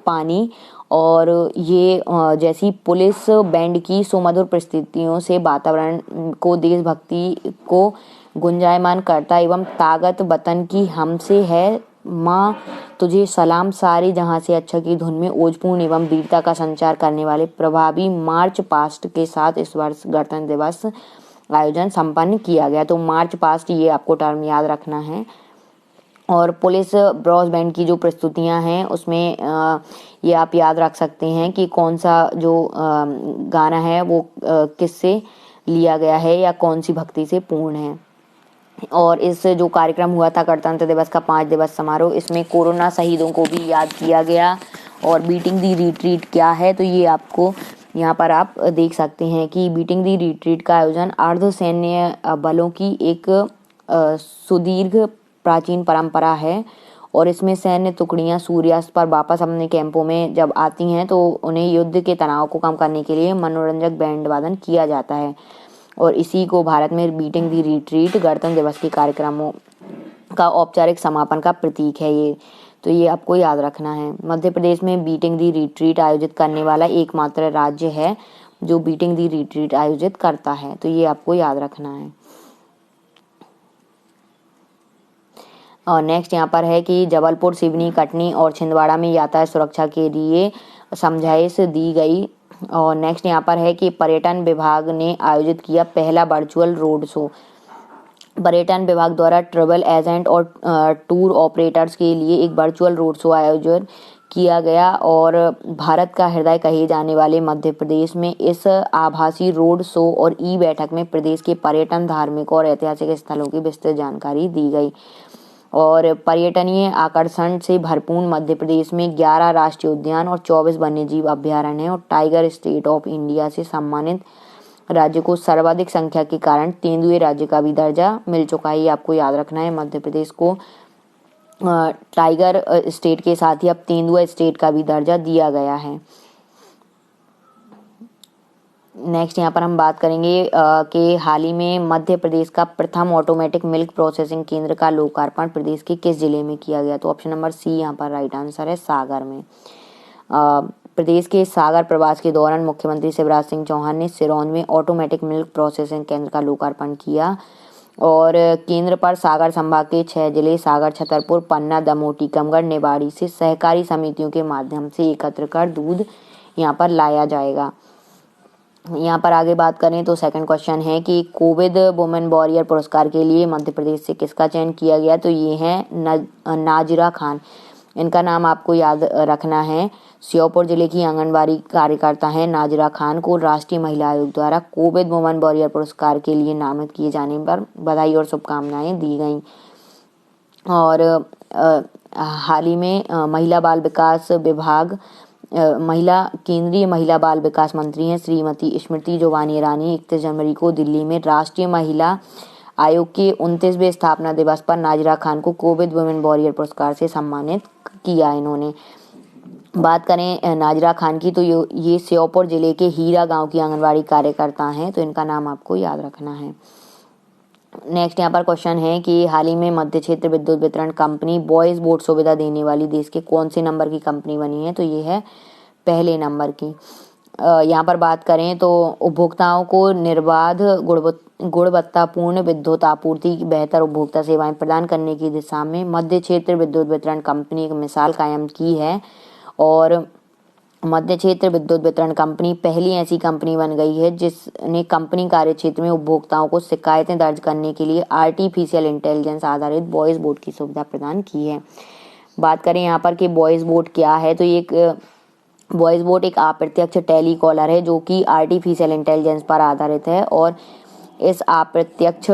पानी, और ये जैसी पुलिस बैंड की सुमधुर प्रस्तुतियों से वातावरण को देशभक्ति को गुंजायमान करता एवं ताकत वतन की हमसे है माँ तुझे सलाम सारे जहां से अच्छा की धुन में ओजपूर्ण एवं वीरता का संचार करने वाले प्रभावी मार्च पास्ट के साथ इस वर्ष गणतंत्र दिवस आयोजन संपन्न किया गया। तो मार्च पास्ट ये आपको टर्म याद रखना है। और पुलिस ब्रॉस बैंड की जो प्रस्तुतियां हैं उसमें ये आप याद रख सकते हैं कि कौन सा जो गाना है वो किससे लिया गया है या कौन सी भक्ति से पूर्ण है। और इस जो कार्यक्रम हुआ था गणतंत्र दिवस का 5 दिवस समारोह, इसमें कोरोना शहीदों को भी याद किया गया। और बीटिंग दी रिट्रीट क्या है, तो ये आपको यहाँ पर आप देख सकते हैं कि बीटिंग दी रिट्रीट का आयोजन अर्ध सैन्य बलों की एक सुदीर्घ प्राचीन परंपरा है और इसमें सैन्य टुकड़ियां सूर्यास्त पर वापस अपने कैंपों में जब आती हैं तो उन्हें युद्ध के तनाव को कम करने के लिए मनोरंजक बैंड वादन किया जाता है और इसी को भारत में बीटिंग दी रिट्रीट गणतंत्र दिवस के कार्यक्रमों का औपचारिक समापन का प्रतीक है ये। तो ये आपको याद रखना है। मध्य प्रदेश में बीटिंग दी रिट्रीट आयोजित करने वाला एकमात्र राज्य है जो बीटिंग दी रिट्रीट आयोजित करता है। तो ये आपको याद रखना है। और नेक्स्ट यहाँ पर है कि जबलपुर, सिवनी, कटनी और छिंदवाड़ा में यातायात सुरक्षा के लिए समझाइश दी गई। और नेक्स्ट यहाँ पर है कि पर्यटन विभाग ने आयोजित किया पहला वर्चुअल रोड शो। पर्यटन विभाग द्वारा ट्रैवल एजेंट और टूर ऑपरेटर्स के लिए एक वर्चुअल रोड शो आयोजन किया गया और भारत का हृदय कहे जाने वाले मध्य प्रदेश में इस आभासी रोड शो और ई बैठक में प्रदेश के पर्यटन, धार्मिक और ऐतिहासिक स्थलों की विस्तृत जानकारी दी गई। और पर्यटनीय आकर्षण से भरपूर मध्य प्रदेश में 11 राष्ट्रीय उद्यान और 24 वन्यजीव अभ्यारण्य हैं और टाइगर स्टेट ऑफ इंडिया से सम्मानित राज्य को सर्वाधिक संख्या के कारण तेंदुए राज्य का भी दर्जा मिल चुका है। ये आपको याद रखना है। मध्य प्रदेश को टाइगर स्टेट के साथ ही अब तेंदुआ स्टेट का भी दर्जा दिया गया है। नेक्स्ट यहाँ पर हम बात करेंगे कि हाल ही में मध्य प्रदेश का प्रथम ऑटोमेटिक मिल्क प्रोसेसिंग केंद्र का लोकार्पण प्रदेश के किस जिले में किया गया। तो ऑप्शन नंबर सी यहाँ पर राइट आंसर है, सागर में। प्रदेश के सागर प्रवास के दौरान मुख्यमंत्री शिवराज सिंह चौहान ने सिरौंज में ऑटोमेटिक मिल्क प्रोसेसिंग केंद्र का लोकार्पण किया और केंद्र पर सागर संभाग के 6 जिले सागर, छतरपुर, पन्ना, दमोह, टीकमगढ़, निवाड़ी से सहकारी समितियों के माध्यम से एकत्र कर दूध यहाँ पर लाया जाएगा। यहाँ पर आगे बात करें तो सेकंड क्वेश्चन है कि कोविड वुमेन वॉरियर पुरस्कार के लिए मध्य प्रदेश से किसका चयन किया गया। तो ये है नाजिरा खान। इनका नाम आपको याद रखना है। श्योपुर जिले की आंगनबाड़ी कार्यकर्ता है नाजिरा खान को राष्ट्रीय महिला आयोग द्वारा कोविड वुमेन वॉरियर पुरस्कार के लिए नामित किए जाने पर बधाई और शुभकामनाएं दी गई। और हाल ही में महिला बाल विकास विभाग केंद्रीय महिला बाल विकास मंत्री हैं श्रीमती स्मृति जुबिन ईरानी 31 जनवरी को दिल्ली में राष्ट्रीय महिला आयोग के 29वें स्थापना दिवस पर नाजिरा खान को कोविड वुमेन वॉरियर पुरस्कार से सम्मानित किया। इन्होंने बात करें नाजिरा खान की तो ये श्योपुर जिले के हीरा गांव की आंगनवाड़ी कार्यकर्ता हैं, तो इनका नाम आपको याद रखना है। नेक्स्ट यहाँ पर क्वेश्चन है कि हाल ही में मध्य क्षेत्र विद्युत वितरण कंपनी बॉयज बोट सुविधा देने वाली देश के कौन से नंबर की कंपनी बनी है, तो ये है पहले नंबर की। यहाँ पर बात करें तो उपभोक्ताओं को निर्बाध गुणवत्तापूर्ण विद्युत आपूर्ति की बेहतर उपभोक्ता सेवाएं प्रदान करने की दिशा में मध्य क्षेत्र विद्युत वितरण कंपनी एक मिसाल कायम की है। और मध्य क्षेत्र विद्युत वितरण कंपनी पहली ऐसी कंपनी बन गई है जिसने कंपनी कार्य क्षेत्र में उपभोक्ताओं को शिकायतें दर्ज करने के लिए आर्टिफिशियल इंटेलिजेंस आधारित वॉइस बोट की सुविधा प्रदान की है। बात करें यहाँ पर कि वॉइस बोट क्या है, तो ये वॉइस बोट एक अप्रत्यक्ष टेलीकॉलर है जो कि आर्टिफिशियल इंटेलिजेंस पर आधारित है और इस अप्रत्यक्ष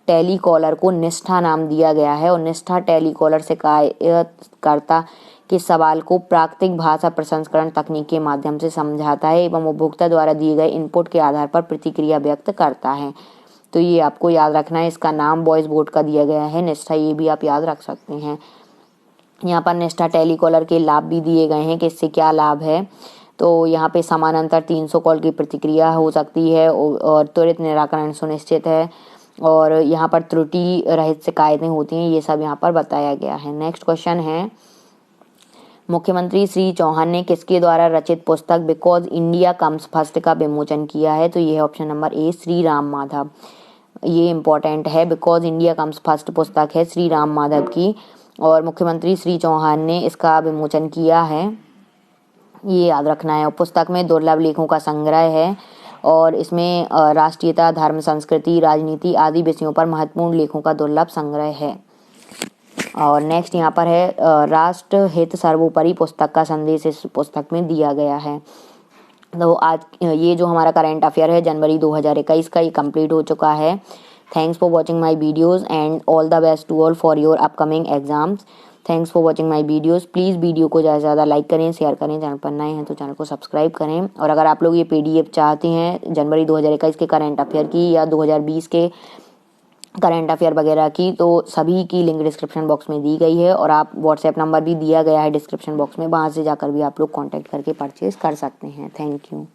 टेलीकॉलर को निष्ठा नाम दिया गया है। और निष्ठा टेलीकॉलर शिकायतकर्ता के सवाल को प्राकृतिक भाषा प्रसंस्करण तकनीक के माध्यम से समझाता है एवं उपभोक्ता द्वारा दिए गए इनपुट के आधार पर प्रतिक्रिया व्यक्त करता है। तो ये आपको याद रखना है, इसका नाम वॉइस बोट का दिया गया है निष्ठा, ये भी आप याद रख सकते हैं। यहाँ पर निष्ठा टेलीकॉलर के लाभ भी दिए गए हैं कि इससे क्या लाभ है, तो यहाँ पे समानांतर 300 कॉल की प्रतिक्रिया हो सकती है और त्वरित निराकरण सुनिश्चित है और यहाँ पर त्रुटि रहित शिकायतें होती हैं, ये सब यहाँ पर बताया गया है। नेक्स्ट क्वेश्चन है, मुख्यमंत्री श्री चौहान ने किसके द्वारा रचित पुस्तक बिकॉज इंडिया कम्स फर्स्ट का विमोचन किया है, तो ये है option number A Shri Ram Madhav. ये इंपॉर्टेंट है, बिकॉज इंडिया कम्स फर्स्ट पुस्तक है श्री राम माधव की और मुख्यमंत्री श्री चौहान ने इसका विमोचन किया है, ये याद रखना है। और पुस्तक में दुर्लभ लेखों का संग्रह है और इसमें राष्ट्रीयता, धर्म, संस्कृति, राजनीति आदि विषयों पर महत्वपूर्ण लेखों का दुर्लभ संग्रह है। और नेक्स्ट यहाँ पर है राष्ट्र हित सर्वोपरि पुस्तक का संदेश इस पुस्तक में दिया गया है। तो आज ये जो हमारा करंट अफेयर है जनवरी 2021 का, ये कंप्लीट हो चुका है। Thanks for watching my videos and all the best to all for your upcoming exams. Thanks for watching my videos. Please video को ज़्यादा से ज़्यादा लाइक करें, शेयर करें, चैनल पर नए हैं तो चैनल को सब्सक्राइब करें। और अगर आप लोग ये PDF चाहते हैं जनवरी 2021 के करंट अफेयर की या 2020 के करंट अफेयर वगैरह की, तो सभी की लिंक डिस्क्रिप्शन बॉक्स में दी गई है और आप व्हाट्सएप नंबर भी दिया गया है डिस्क्रिप्शन बॉक्स में, वहाँ से जाकर भी आप लोग कांटेक्ट करके परचेज कर सकते हैं। Thank you.